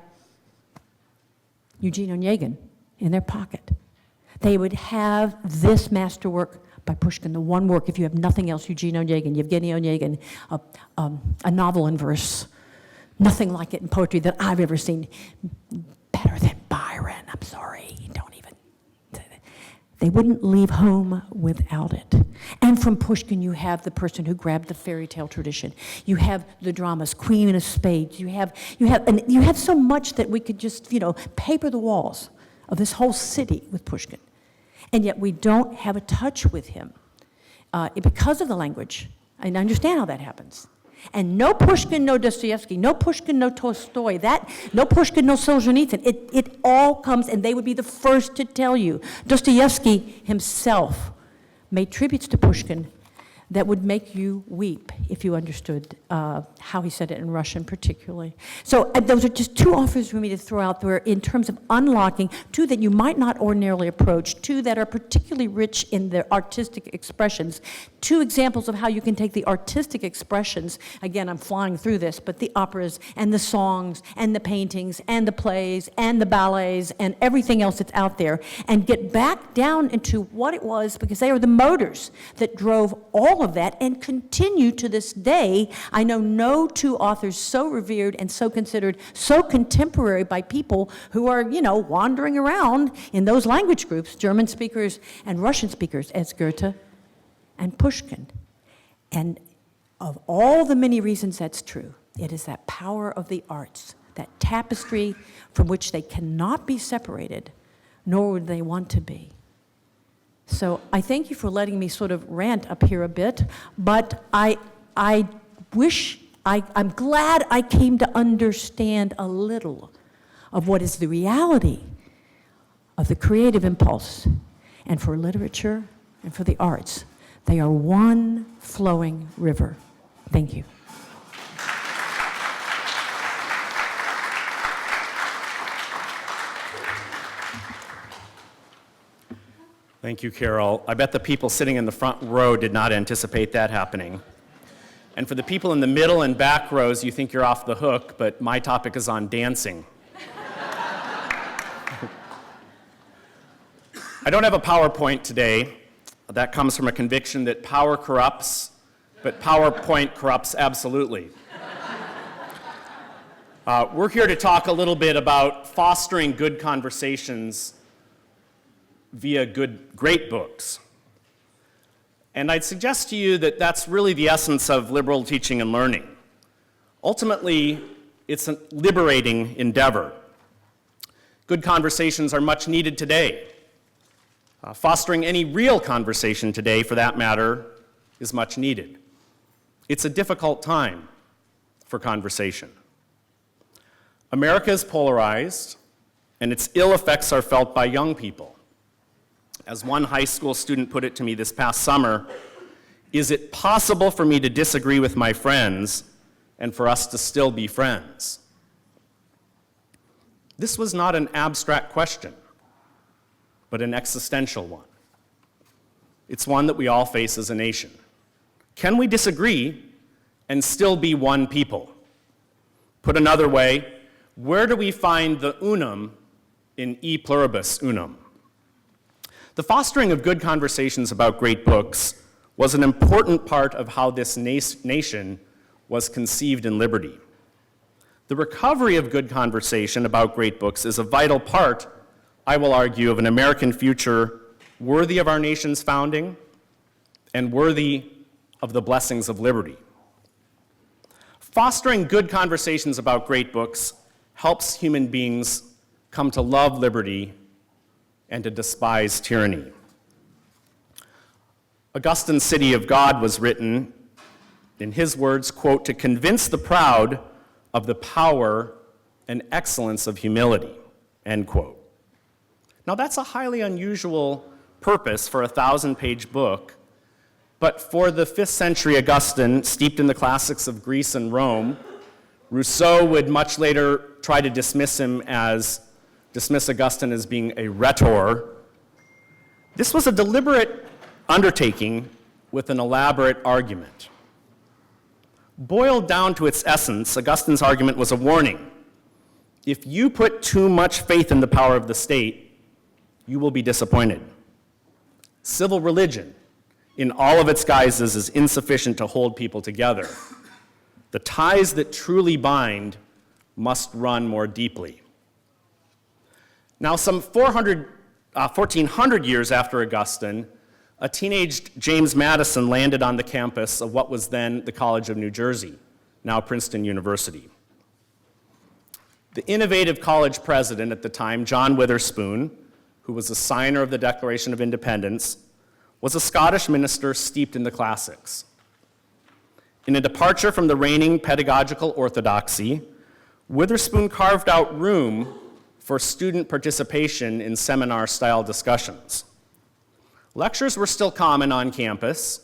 [SPEAKER 2] Eugene Onegin in their pocket. They would have this masterwork by Pushkin, the one work, if you have nothing else, Eugene Onegin, Yevgeny Onegin, a novel in verse. Nothing like it in poetry that I've ever seen. Better than Byron, I'm sorry, don't even. They wouldn't leave home without it. And from Pushkin, you have the person who grabbed the fairy tale tradition. You have the dramas, Queen of Spades. You have so much that we could just, paper the walls of this whole city with Pushkin. And yet we don't have a touch with him because of the language. I understand how that happens. And no Pushkin, no Dostoevsky, no Pushkin, no Tolstoy, no Pushkin, no Solzhenitsyn. It all comes, and they would be the first to tell you. Dostoevsky himself made tributes to Pushkin that would make you weep if you understood how he said it in Russian particularly. So those are just two offers for me to throw out there in terms of unlocking, two that you might not ordinarily approach, two that are particularly rich in their artistic expressions, two examples of how you can take the artistic expressions, again, I'm flying through this, but the operas and the songs and the paintings and the plays and the ballets and everything else that's out there, and get back down into what it was, because they are the motors that drove all of that and continue to this day. I know no two authors so revered and so considered, so contemporary by people who are, wandering around in those language groups, German speakers and Russian speakers, as Goethe and Pushkin. And of all the many reasons that's true, it is that power of the arts, that tapestry from which they cannot be separated, nor would they want to be. So I thank you for letting me sort of rant up here a bit, but I'm glad I came to understand a little of what is the reality of the creative impulse. And for literature and for the arts, they are one flowing river. Thank you.
[SPEAKER 3] Thank you, Carol. I bet the people sitting in the front row did not anticipate that happening. And for the people in the middle and back rows, you think you're off the hook, but my topic is on dancing. I don't have a PowerPoint today. That comes from a conviction that power corrupts, but PowerPoint corrupts absolutely. We're here to talk a little bit about fostering good conversations via great books. And I'd suggest to you that that's really the essence of liberal teaching and learning. Ultimately, it's a liberating endeavor. Good conversations are much needed today. Fostering any real conversation today, for that matter, is much needed. It's a difficult time for conversation. America is polarized, and its ill effects are felt by young people. As one high school student put it to me this past summer, is it possible for me to disagree with my friends and for us to still be friends? This was not an abstract question, but an existential one. It's one that we all face as a nation. Can we disagree and still be one people? Put another way, where do we find the unum in e pluribus unum? The fostering of good conversations about great books was an important part of how this nation was conceived in liberty. The recovery of good conversation about great books is a vital part, I will argue, of an American future worthy of our nation's founding and worthy of the blessings of liberty. Fostering good conversations about great books helps human beings come to love liberty and to despise tyranny. Augustine's City of God was written, in his words, quote, to convince the proud of the power and excellence of humility, end quote. Now that's a highly unusual purpose for a 1,000-page book, but for the 5th century Augustine, steeped in the classics of Greece and Rome, Rousseau would much later try to dismiss Augustine as being a rhetor. This was a deliberate undertaking with an elaborate argument. Boiled down to its essence, Augustine's argument was a warning. If you put too much faith in the power of the state, you will be disappointed. Civil religion, in all of its guises, is insufficient to hold people together. The ties that truly bind must run more deeply. Now, some 400 1400 years after Augustine, a teenage James Madison landed on the campus of what was then the College of New Jersey, now Princeton University. The innovative college president at the time, John Witherspoon, who was a signer of the Declaration of Independence, was a Scottish minister steeped in the classics. In a departure from the reigning pedagogical orthodoxy, Witherspoon carved out room for student participation in seminar-style discussions. Lectures were still common on campus,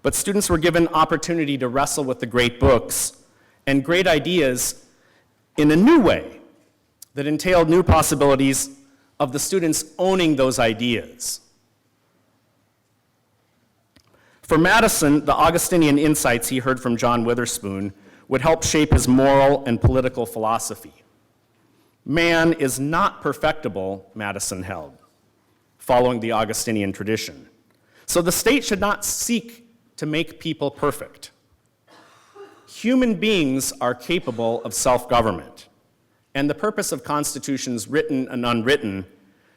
[SPEAKER 3] but students were given opportunity to wrestle with the great books and great ideas in a new way that entailed new possibilities of the students owning those ideas. For Madison, the Augustinian insights he heard from John Witherspoon would help shape his moral and political philosophy. Man is not perfectible, Madison held, following the Augustinian tradition. So the state should not seek to make people perfect. Human beings are capable of self-government, and the purpose of constitutions, written and unwritten,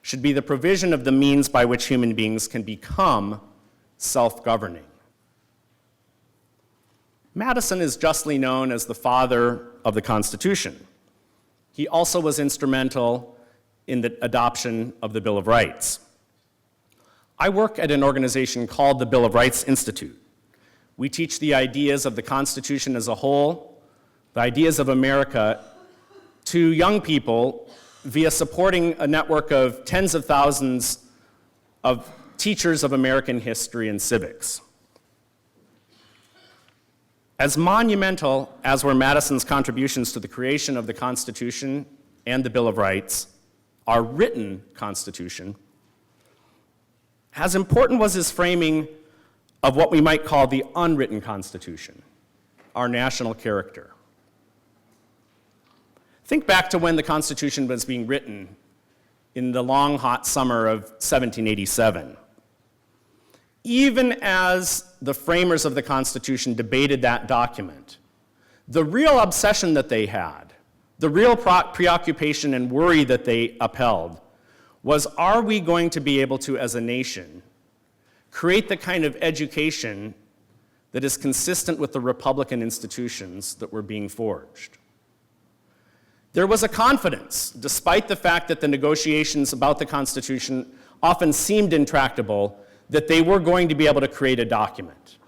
[SPEAKER 3] should be the provision of the means by which human beings can become self-governing. Madison is justly known as the father of the Constitution. He also was instrumental in the adoption of the Bill of Rights. I work at an organization called the Bill of Rights Institute. We teach the ideas of the Constitution as a whole, the ideas of America, to young people via supporting a network of tens of thousands of teachers of American history and civics. As monumental as were Madison's contributions to the creation of the Constitution and the Bill of Rights, our written Constitution, as important was his framing of what we might call the unwritten Constitution, our national character. Think back to when the Constitution was being written in the long, hot summer of 1787. Even as the framers of the Constitution debated that document, the real obsession that they had, the real preoccupation and worry that they upheld, was, are we going to be able to, as a nation, create the kind of education that is consistent with the Republican institutions that were being forged? There was a confidence, despite the fact that the negotiations about the Constitution often seemed intractable, that they were going to be able to create a document.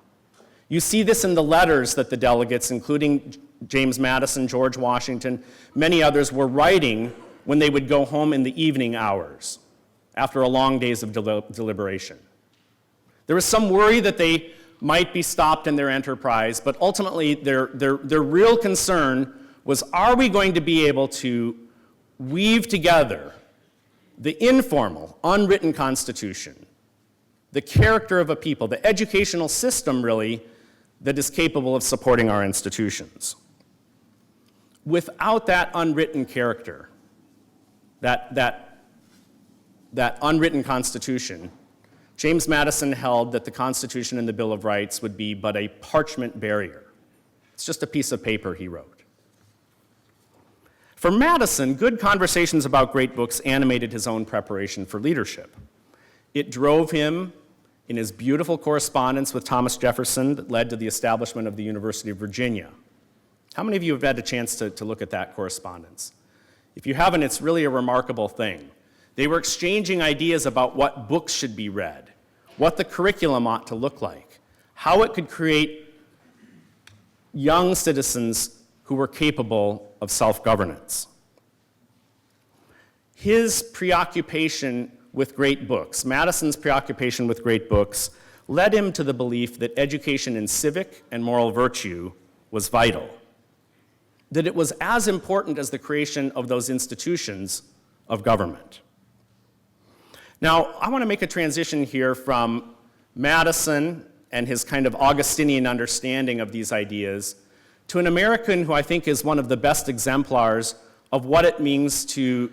[SPEAKER 3] You see this in the letters that the delegates, including James Madison, George Washington, many others, were writing when they would go home in the evening hours after a long days of deliberation. There was some worry that they might be stopped in their enterprise, but ultimately their real concern was, are we going to be able to weave together the informal, unwritten Constitution, the character of a people, the educational system, really, that is capable of supporting our institutions. Without that unwritten character, that unwritten Constitution, James Madison held that the Constitution and the Bill of Rights would be but a parchment barrier. It's just a piece of paper, he wrote. For Madison, good conversations about great books animated his own preparation for leadership. It drove him in his beautiful correspondence with Thomas Jefferson that led to the establishment of the University of Virginia. How many of you have had a chance to look at that correspondence? If you haven't, it's really a remarkable thing. They were exchanging ideas about what books should be read, what the curriculum ought to look like, how it could create young citizens who were capable of self-governance. His preoccupation with great books, Madison's preoccupation with great books, led him to the belief that education in civic and moral virtue was vital, that it was as important as the creation of those institutions of government. Now, I want to make a transition here from Madison and his kind of Augustinian understanding of these ideas to an American who I think is one of the best exemplars of what it means to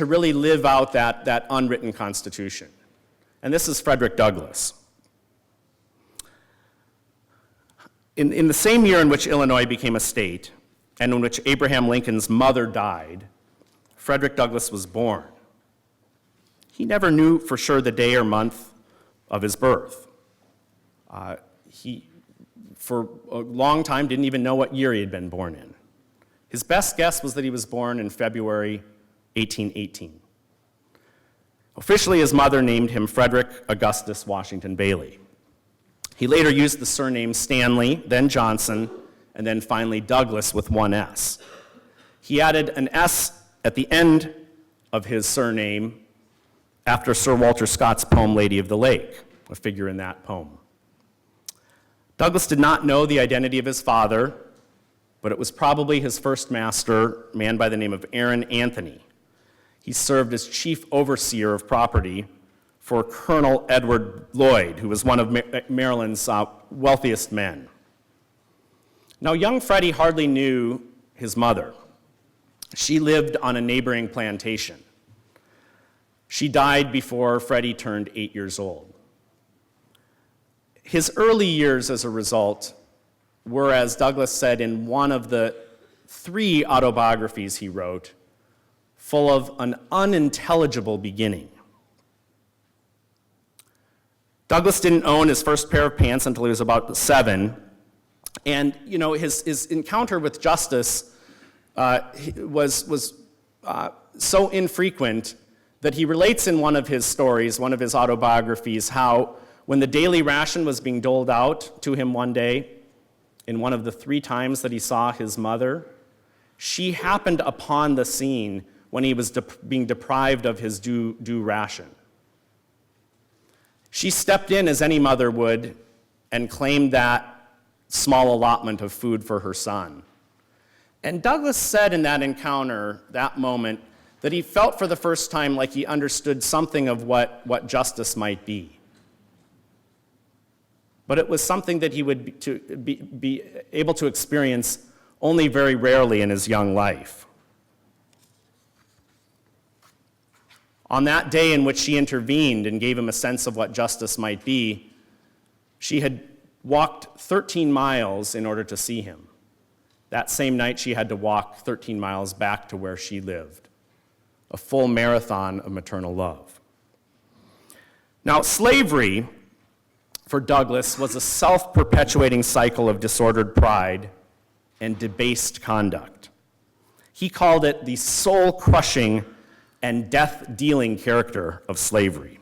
[SPEAKER 3] really live out that unwritten Constitution. And this is Frederick Douglass. In the same year in which Illinois became a state, and in which Abraham Lincoln's mother died, Frederick Douglass was born. He never knew for sure the day or month of his birth. He, for a long time, didn't even know what year he had been born in. His best guess was that he was born in February 1818. Officially, his mother named him Frederick Augustus Washington Bailey. He later used the surname Stanley, then Johnson, and then finally Douglas with one S. He added an S at the end of his surname after Sir Walter Scott's poem Lady of the Lake, a figure in that poem. Douglas did not know the identity of his father, but it was probably his first master, a man by the name of Aaron Anthony. He served as chief overseer of property for Colonel Edward Lloyd, who was one of Maryland's wealthiest men. Now, young Freddie hardly knew his mother. She lived on a neighboring plantation. She died before Freddie turned 8 years old. His early years, as a result, were, as Douglas said in one of the 3 autobiographies he wrote, full of an unintelligible beginning. Douglas didn't own his first pair of pants until he was about 7, and his encounter with justice was so infrequent that he relates in one of his stories, one of his autobiographies, how when the daily ration was being doled out to him one day, in one of the 3 times that he saw his mother, she happened upon the scene when he was being deprived of his due ration. She stepped in as any mother would and claimed that small allotment of food for her son. And Douglas said in that encounter, that moment, that he felt for the first time like he understood something of what justice might be. But it was something that he would be able to experience only very rarely in his young life. On that day in which she intervened and gave him a sense of what justice might be, she had walked 13 miles in order to see him. That same night, she had to walk 13 miles back to where she lived, a full marathon of maternal love. Now, slavery for Douglas was a self-perpetuating cycle of disordered pride and debased conduct. He called it the soul-crushing and death-dealing character of slavery.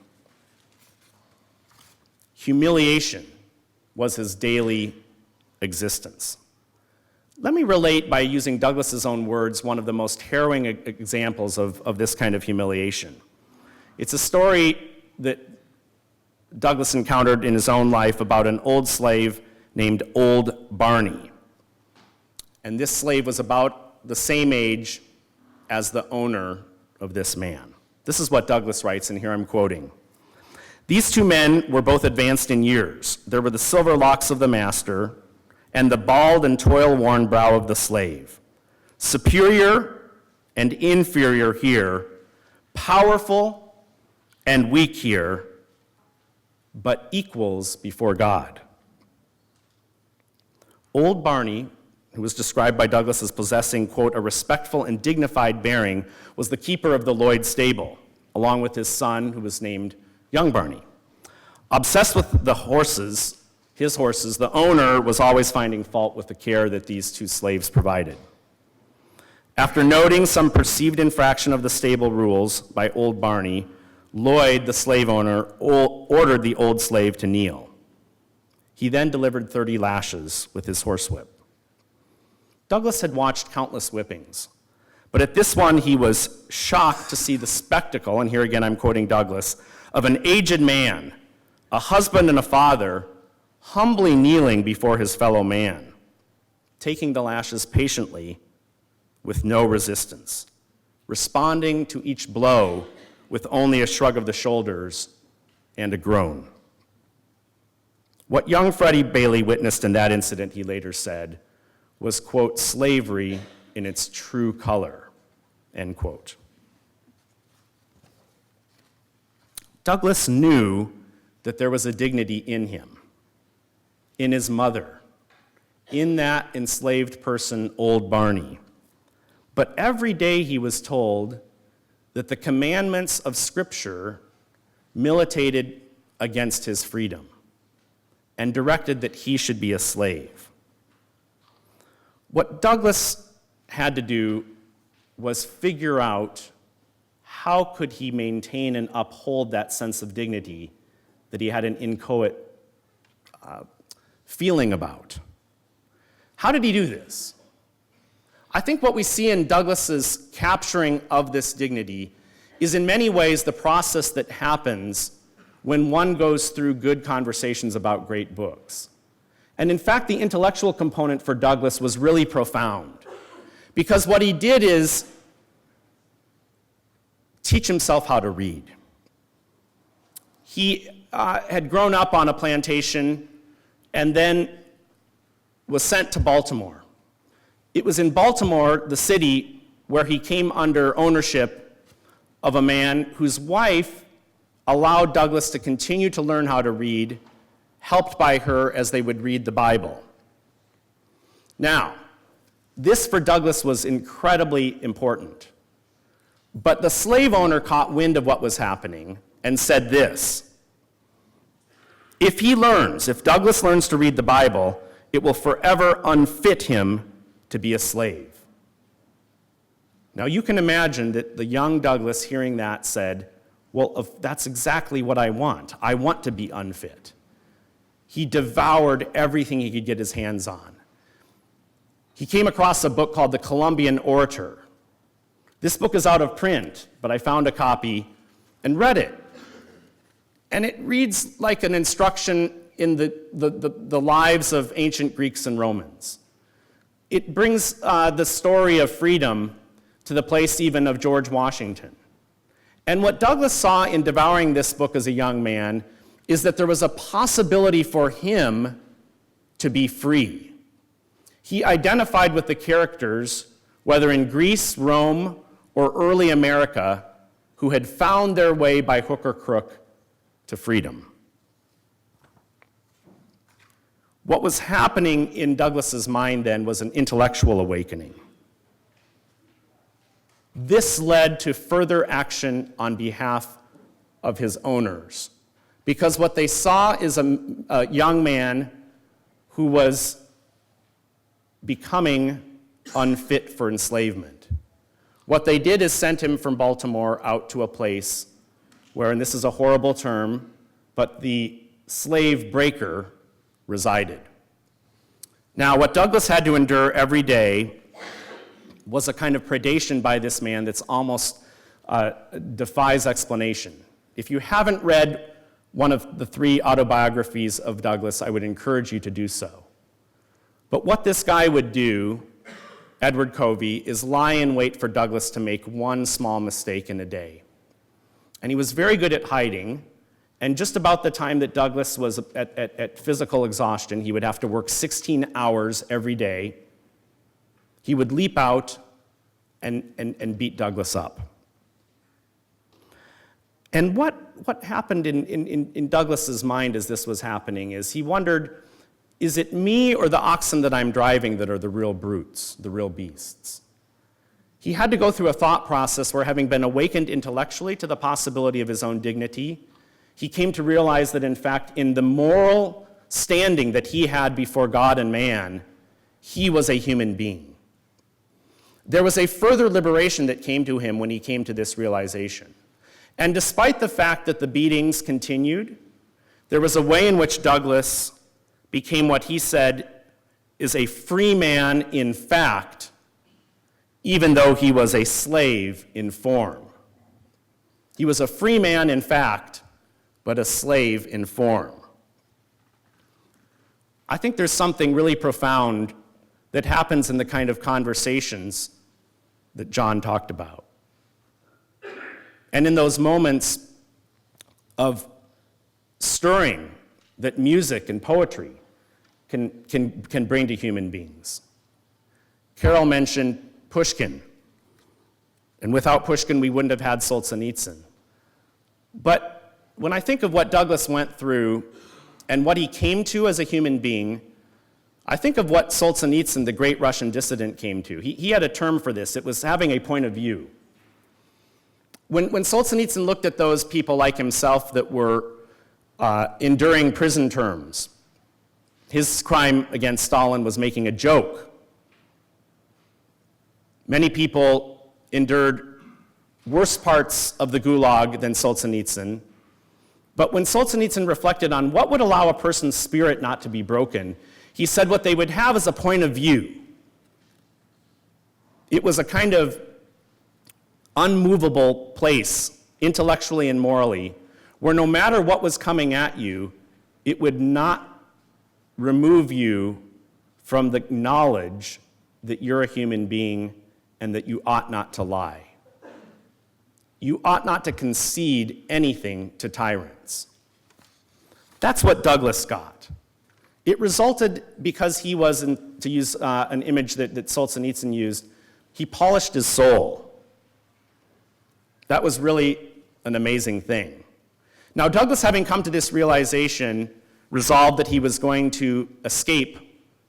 [SPEAKER 3] Humiliation was his daily existence. Let me relate, by using Douglas's own words, one of the most harrowing examples of this kind of humiliation. It's a story that Douglas encountered in his own life about an old slave named Old Barney. And this slave was about the same age as the owner of this man. This is what Douglas writes, and here I'm quoting. These 2 men were both advanced in years. There were the silver locks of the master and the bald and toil-worn brow of the slave. Superior and inferior here, powerful and weak here, but equals before God. Old Barney, who was described by Douglas as possessing, quote, a respectful and dignified bearing, was the keeper of the Lloyd stable, along with his son, who was named Young Barney. Obsessed with the horses, his horses, the owner was always finding fault with the care that these 2 slaves provided. After noting some perceived infraction of the stable rules by Old Barney, Lloyd, the slave owner, ordered the old slave to kneel. He then delivered 30 lashes with his horsewhip. Douglas had watched countless whippings, but at this one he was shocked to see the spectacle, and here again I'm quoting Douglas, of an aged man, a husband and a father, humbly kneeling before his fellow man, taking the lashes patiently with no resistance, responding to each blow with only a shrug of the shoulders and a groan. What young Freddie Bailey witnessed in that incident, he later said, was, quote, slavery in its true color, end quote. Douglas knew that there was a dignity in him, in his mother, in that enslaved person, Old Barney. But every day he was told that the commandments of Scripture militated against his freedom and directed that he should be a slave. What Douglass had to do was figure out how could he maintain and uphold that sense of dignity that he had an inchoate feeling about. How did he do this? I think what we see in Douglass's capturing of this dignity is in many ways the process that happens when one goes through good conversations about great books. And in fact, the intellectual component for Douglass was really profound, because what he did is teach himself how to read. He had grown up on a plantation and then was sent to Baltimore. It was in Baltimore, the city, where he came under ownership of a man whose wife allowed Douglass to continue to learn how to read, helped by her as they would read the Bible. Now, this for Douglass was incredibly important. But the slave owner caught wind of what was happening and said this: if Douglass learns to read the Bible, it will forever unfit him to be a slave. Now you can imagine that the young Douglass hearing that said, well, that's exactly what I want. I want to be unfit. He devoured everything he could get his hands on. He came across a book called The Columbian Orator. This book is out of print, but I found a copy and read it. And it reads like an instruction in the lives of ancient Greeks and Romans. It brings the story of freedom to the place even of George Washington. And what Douglass saw in devouring this book as a young man is that there was a possibility for him to be free. He identified with the characters, whether in Greece, Rome, or early America, who had found their way by hook or crook to freedom. What was happening in Douglass's mind then was an intellectual awakening. This led to further action on behalf of his owners, because what they saw is a young man who was becoming unfit for enslavement. What they did is sent him from Baltimore out to a place where, and this is a horrible term, but the slave breaker resided. Now, what Douglass had to endure every day was a kind of predation by this man that's almost defies explanation. If you haven't read one of the 3 autobiographies of Douglass, I would encourage you to do so. But what this guy would do, Edward Covey, is lie in wait for Douglass to make one small mistake in a day. And he was very good at hiding. And just about the time that Douglass was at physical exhaustion, he would have to work 16 hours every day. He would leap out and beat Douglass up. And what happened in Douglass's mind as this was happening is he wondered, is it me or the oxen that I'm driving that are the real brutes, the real beasts? He had to go through a thought process where, having been awakened intellectually to the possibility of his own dignity, he came to realize that, in fact, in the moral standing that he had before God and man, he was a human being. There was a further liberation that came to him when he came to this realization. And despite the fact that the beatings continued, there was a way in which Douglass became what he said is a free man in fact, even though he was a slave in form. He was a free man in fact, but a slave in form. I think there's something really profound that happens in the kind of conversations that John talked about. And in those moments of stirring that music and poetry can bring to human beings. Carol mentioned Pushkin. And without Pushkin, we wouldn't have had Solzhenitsyn. But when I think of what Douglass went through and what he came to as a human being, I think of what Solzhenitsyn, the great Russian dissident, came to. He had a term for this. It was having a point of view. When Solzhenitsyn looked at those people like himself that were enduring prison terms, his crime against Stalin was making a joke. Many people endured worse parts of the Gulag than Solzhenitsyn. But when Solzhenitsyn reflected on what would allow a person's spirit not to be broken, he said what they would have is a point of view. It was a kind of unmovable place, intellectually and morally, where no matter what was coming at you, it would not remove you from the knowledge that you're a human being and that you ought not to lie. You ought not to concede anything to tyrants. That's what Douglas got. It resulted because he was, to use an image that Solzhenitsyn used, he polished his soul. That was really an amazing thing. Now, Douglas, having come to this realization, resolved that he was going to escape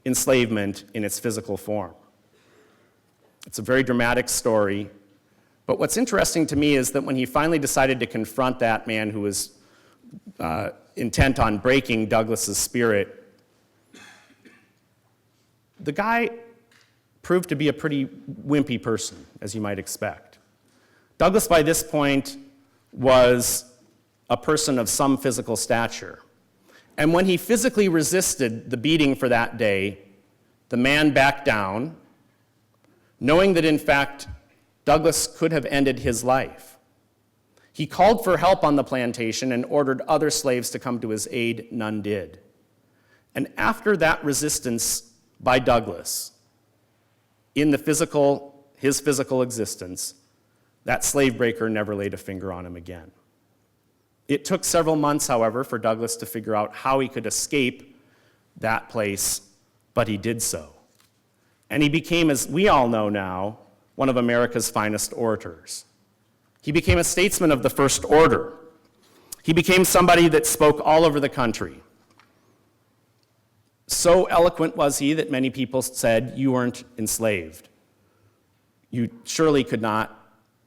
[SPEAKER 3] enslavement in its physical form. It's a very dramatic story. But what's interesting to me is that when he finally decided to confront that man who was intent on breaking Douglas's spirit, the guy proved to be a pretty wimpy person, as you might expect. Douglas, by this point, was a person of some physical stature. And when he physically resisted the beating for that day, the man backed down, knowing that, in fact, Douglas could have ended his life. He called for help on the plantation and ordered other slaves to come to his aid. None did. And after that resistance by Douglas, in his physical existence, that slave breaker never laid a finger on him again. It took several months, however, for Douglas to figure out how he could escape that place, but he did so. And he became, as we all know now, one of America's finest orators. He became a statesman of the first order. He became somebody that spoke all over the country. So eloquent was he that many people said, "You weren't enslaved. You surely could not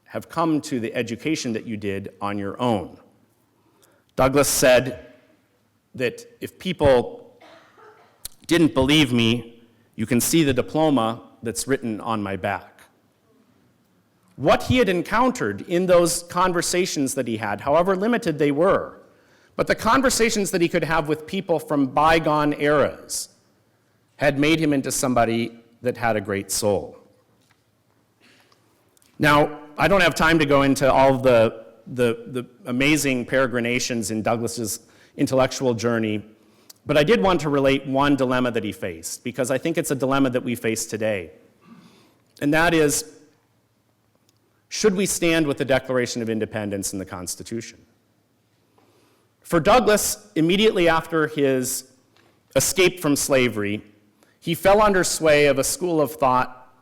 [SPEAKER 3] have come to the education that you did on your own." Douglas said that if people didn't believe me, you can see the diploma that's written on my back. What he had encountered in those conversations that he had, however limited they were, but the conversations that he could have with people from bygone eras, had made him into somebody that had a great soul. Now, I don't have time to go into all of the amazing peregrinations in Douglas's intellectual journey, but I did want to relate one dilemma that he faced, because I think it's a dilemma that we face today. And that is, should we stand with the Declaration of Independence and the Constitution? For Douglas, immediately after his escape from slavery, he fell under sway of a school of thought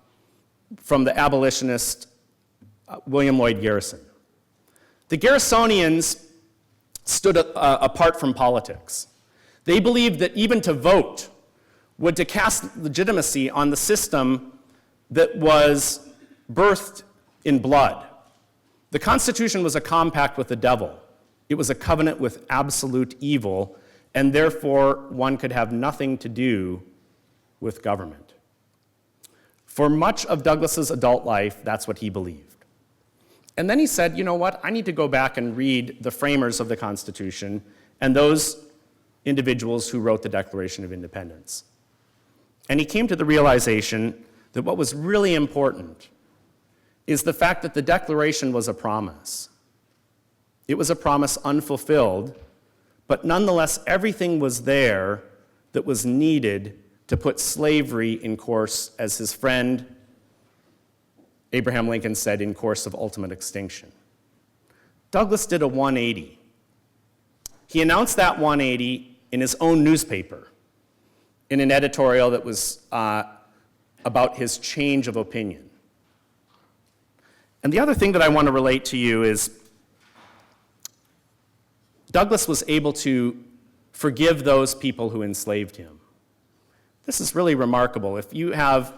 [SPEAKER 3] from the abolitionist William Lloyd Garrison. The Garrisonians stood apart from politics. They believed that even to vote would to cast legitimacy on the system that was birthed in blood. The Constitution was a compact with the devil. It was a covenant with absolute evil, and therefore one could have nothing to do with government. For much of Douglas's adult life, that's what he believed. And then he said, you know what, I need to go back and read the framers of the Constitution and those individuals who wrote the Declaration of Independence. And he came to the realization that what was really important is the fact that the Declaration was a promise. It was a promise unfulfilled, but nonetheless, everything was there that was needed to put slavery in course, as his friend Abraham Lincoln said, in course of ultimate extinction. Douglas did a 180. He announced that 180 in his own newspaper, in an editorial that was about his change of opinion. And the other thing that I want to relate to you is Douglas was able to forgive those people who enslaved him. This is really remarkable. If you have,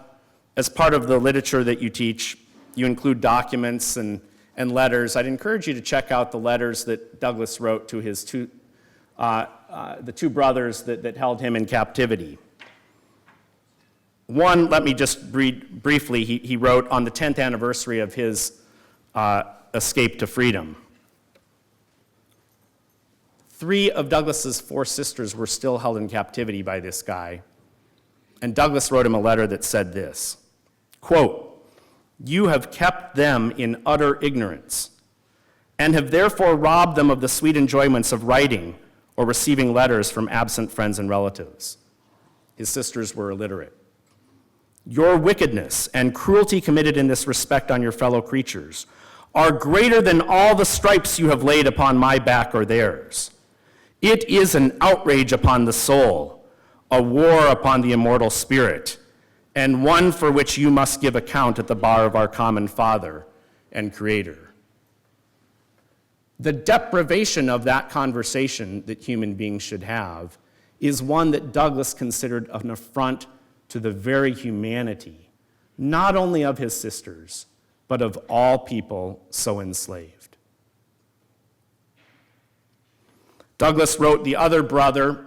[SPEAKER 3] as part of the literature that you teach, you include documents and and letters, I'd encourage you to check out the letters that Douglas wrote to his the two brothers that held him in captivity. One, let me just read briefly, he wrote on the 10th anniversary of his escape to freedom. 3 of Douglas's 4 sisters were still held in captivity by this guy, and Douglas wrote him a letter that said this, quote, "You have kept them in utter ignorance, and have therefore robbed them of the sweet enjoyments of writing or receiving letters from absent friends and relatives." His sisters were illiterate. "Your wickedness and cruelty committed in this respect on your fellow creatures are greater than all the stripes you have laid upon my back or theirs. It is an outrage upon the soul, a war upon the immortal spirit, and one for which you must give account at the bar of our common Father and Creator." The deprivation of that conversation that human beings should have is one that Douglas considered an affront to the very humanity, not only of his sisters, but of all people so enslaved. Douglas wrote the other brother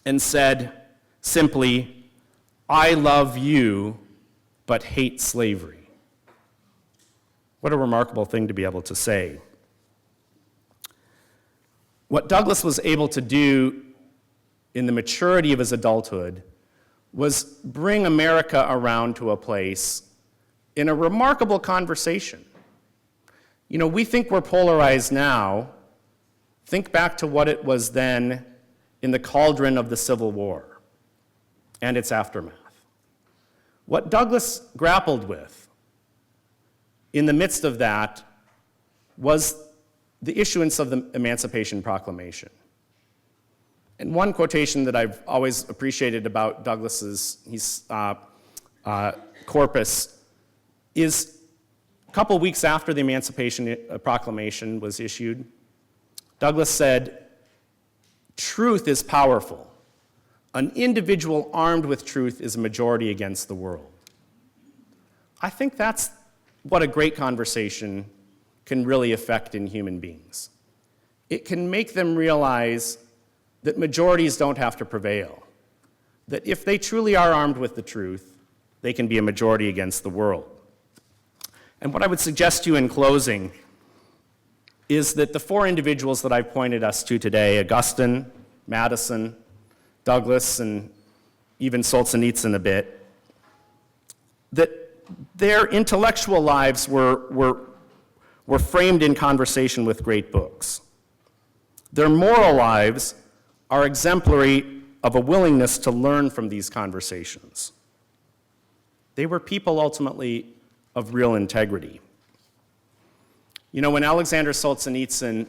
[SPEAKER 3] and said simply, "I love you, but hate slavery." What a remarkable thing to be able to say. What Douglas was able to do in the maturity of his adulthood was bring America around to a place in a remarkable conversation. You know, we think we're polarized now. Think back to what it was then in the cauldron of the Civil War and its aftermath. What Douglas grappled with in the midst of that was the issuance of the Emancipation Proclamation. And one quotation that I've always appreciated about Douglas's corpus is a couple weeks after the Emancipation Proclamation was issued, Douglas said, "Truth is powerful. An individual armed with truth is a majority against the world." I think that's what a great conversation can really affect in human beings. It can make them realize that majorities don't have to prevail, that if they truly are armed with the truth, they can be a majority against the world. And what I would suggest to you in closing is that the 4 individuals that I've pointed us to today, Augustine, Madison, Douglas, and even Solzhenitsyn a bit, that their intellectual lives were framed in conversation with great books. Their moral lives are exemplary of a willingness to learn from these conversations. They were people ultimately of real integrity. You know, when Alexander Solzhenitsyn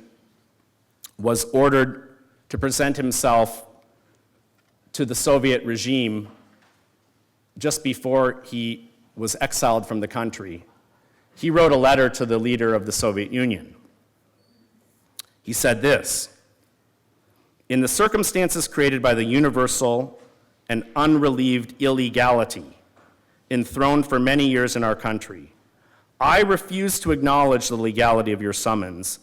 [SPEAKER 3] was ordered to present himself to the Soviet regime just before he was exiled from the country, he wrote a letter to the leader of the Soviet Union. He said this, "In the circumstances created by the universal and unrelieved illegality enthroned for many years in our country, I refuse to acknowledge the legality of your summons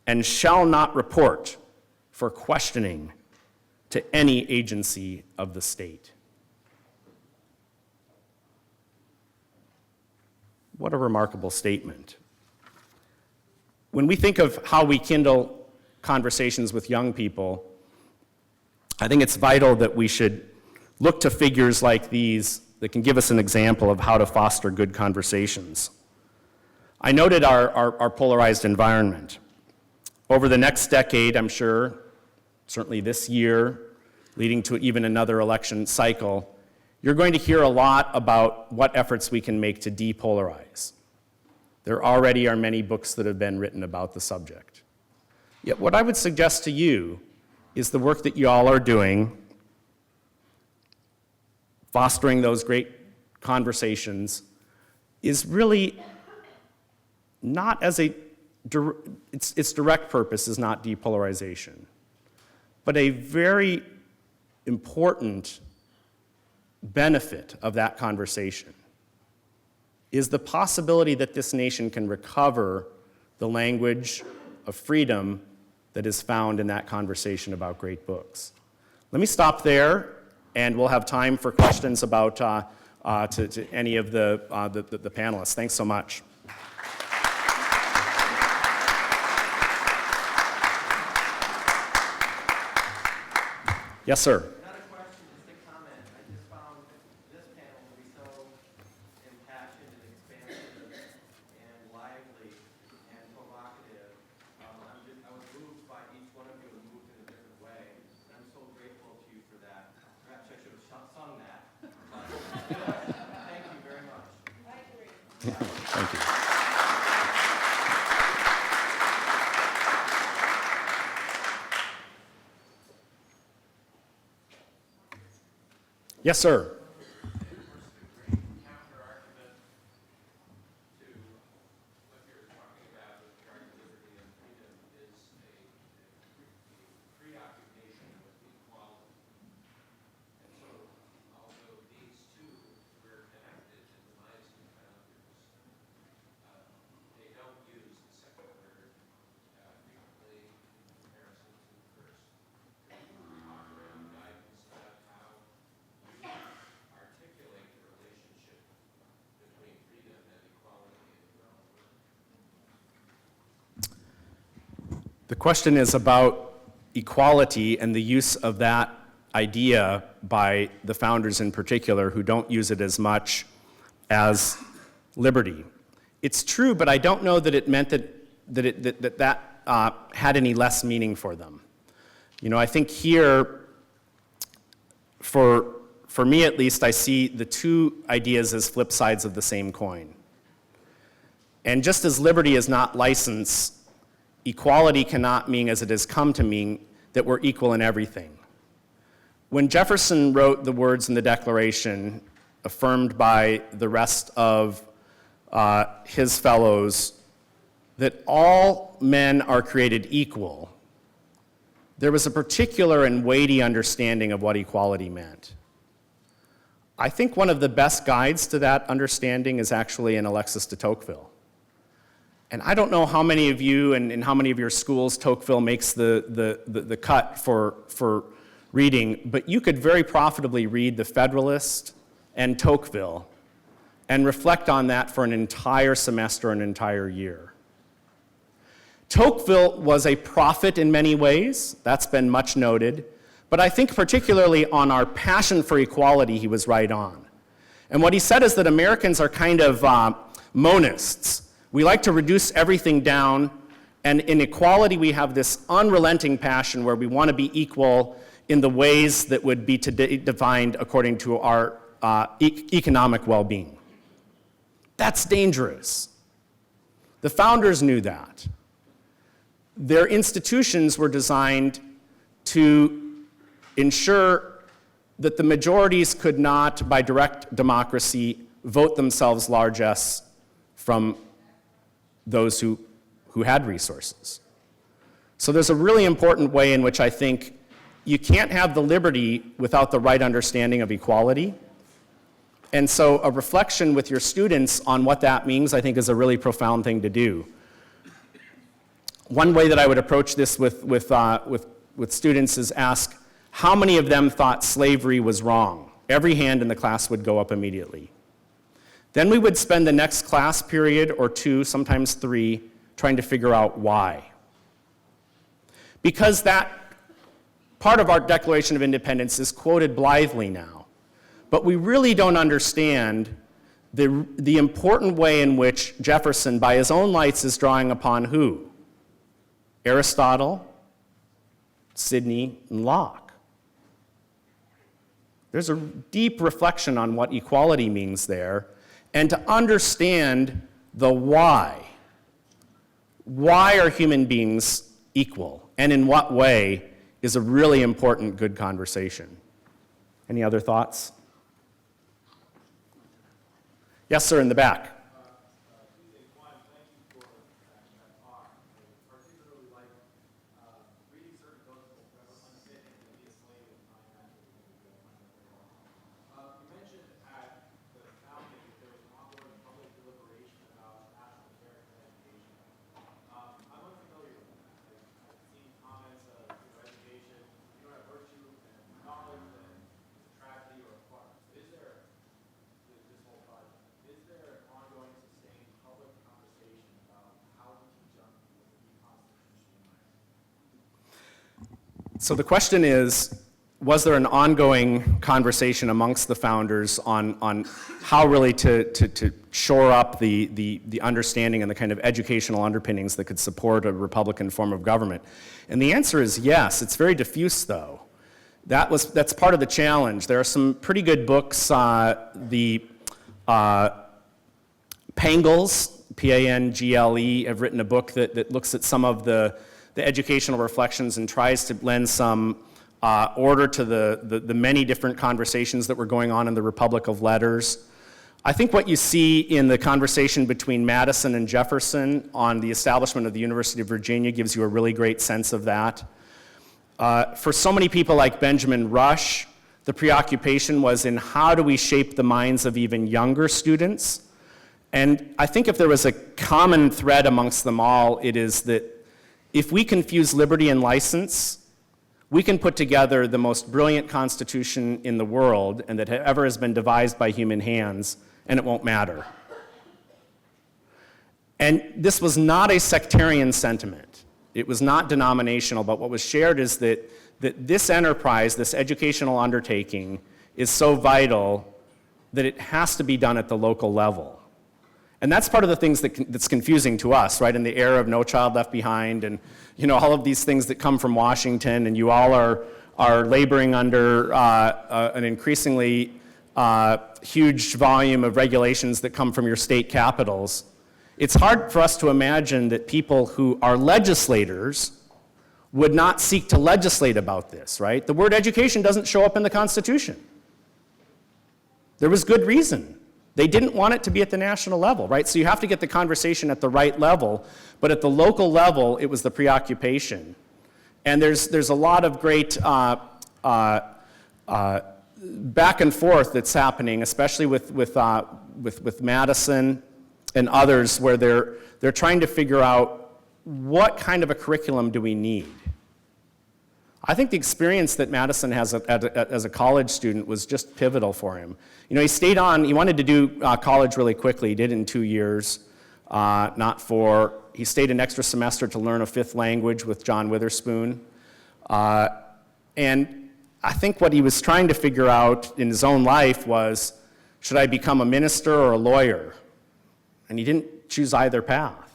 [SPEAKER 3] and shall not report for questioning to any agency of the state." What a remarkable statement. When we think of how we kindle conversations with young people, I think it's vital that we should look to figures like these that can give us an example of how to foster good conversations. I noted our polarized environment. Over the next decade, I'm sure, certainly this year, leading to even another election cycle, you're going to hear a lot about what efforts we can make to depolarize. There already are many books that have been written about the subject. Yet what I would suggest to you is the work that you all are doing, fostering those great conversations, is really not as its direct purpose is not depolarization, but a very important benefit of that conversation is the possibility that this nation can recover the language of freedom that is found in that conversation about great books. Let me stop there, and we'll have time for questions about to any of the panelists. Thanks so much. Yes, sir.
[SPEAKER 4] Not a question, just a comment. I just found this panel to be so impassioned and expansive and lively and provocative. I was moved by each one of you and moved in a different way. And I'm so grateful to you for that. Perhaps I should have sung that. But thank you very much. I agree.
[SPEAKER 3] Thank you. Yes, sir. The question is about equality and the use of that idea by the founders in particular, who don't use it as much as liberty. It's true, but I don't know that it meant that had any less meaning for them. You know, I think here, for me at least, I see the two ideas as flip sides of the same coin. And just as liberty is not license, equality cannot mean, as it has come to mean, that we're equal in everything. When Jefferson wrote the words in the Declaration, affirmed by the rest of his fellows, that all men are created equal, there was a particular and weighty understanding of what equality meant. I think one of the best guides to that understanding is actually in Alexis de Tocqueville. And I don't know how many of you and in how many of your schools Tocqueville makes the cut for reading, but you could very profitably read The Federalist and Tocqueville and reflect on that for an entire semester, an entire year. Tocqueville was a prophet in many ways, that's been much noted, but I think particularly on our passion for equality, he was right on. And what he said is that Americans are kind of monists. We like to reduce everything down, and in equality we have this unrelenting passion where we want to be equal in the ways that would be defined according to our economic well-being. That's dangerous. The founders knew that. Their institutions were designed to ensure that the majorities could not, by direct democracy, vote themselves largesse from those who had resources. So there's a really important way in which I think you can't have the liberty without the right understanding of equality. And so a reflection with your students on what that means, I think, is a really profound thing to do. One way that I would approach this with students is ask, how many of them thought slavery was wrong? Every hand in the class would go up immediately. Then we would spend the next class period or two, sometimes three, trying to figure out why. Because that part of our Declaration of Independence is quoted blithely now, but we really don't understand the important way in which Jefferson, by his own lights, is drawing upon who? Aristotle, Sidney, and Locke. There's a deep reflection on what equality means there, and to understand the why. Why are human beings equal, and in what way is a really important good conversation. Any other thoughts? Yes, sir, in the back. So the question is, was there an ongoing conversation amongst the founders on how really to shore up the understanding and the kind of educational underpinnings that could support a Republican form of government? And the answer is yes. It's very diffuse, though. That's part of the challenge. There are some pretty good books. The Pangles, P-A-N-G-L-E, have written a book that looks at some of the educational reflections and tries to lend some order to the many different conversations that were going on in the Republic of Letters. I think what you see in the conversation between Madison and Jefferson on the establishment of the University of Virginia gives you a really great sense of that. For so many people like Benjamin Rush, the preoccupation was in how do we shape the minds of even younger students? And I think if there was a common thread amongst them all, it is that if we confuse liberty and license, we can put together the most brilliant constitution in the world and that ever has been devised by human hands, and it won't matter. And this was not a sectarian sentiment. It was not denominational, but what was shared is that this enterprise, this educational undertaking, is so vital that it has to be done at the local level. And that's part of the things that's confusing to us, right? In the era of No Child Left Behind and all of these things that come from Washington, and you all are laboring under an increasingly huge volume of regulations that come from your state capitals. It's hard for us to imagine that people who are legislators would not seek to legislate about this, right? The word education doesn't show up in the Constitution. There was good reason. They didn't want it to be at the national level, right? So you have to get the conversation at the right level, but at the local level, it was the preoccupation. And there's a lot of great back and forth that's happening, especially with Madison and others, where they're trying to figure out what kind of a curriculum do we need. I think the experience that Madison has as a college student was just pivotal for him. He stayed on, he wanted to do college really quickly. He did it in 2 years, not 4. He stayed an extra semester to learn a 5th language with John Witherspoon. And I think what he was trying to figure out in his own life was, should I become a minister or a lawyer? And he didn't choose either path.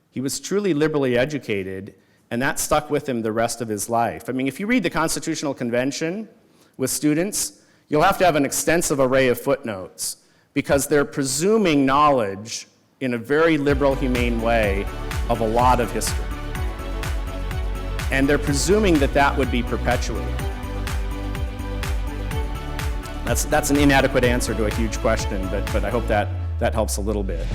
[SPEAKER 3] He was truly liberally educated, and that stuck with him the rest of his life. I mean, if you read the Constitutional Convention with students, you'll have to have an extensive array of footnotes because they're presuming knowledge in a very liberal, humane way of a lot of history. And they're presuming that that would be perpetuated. That's an inadequate answer to a huge question, but I hope that helps a little bit.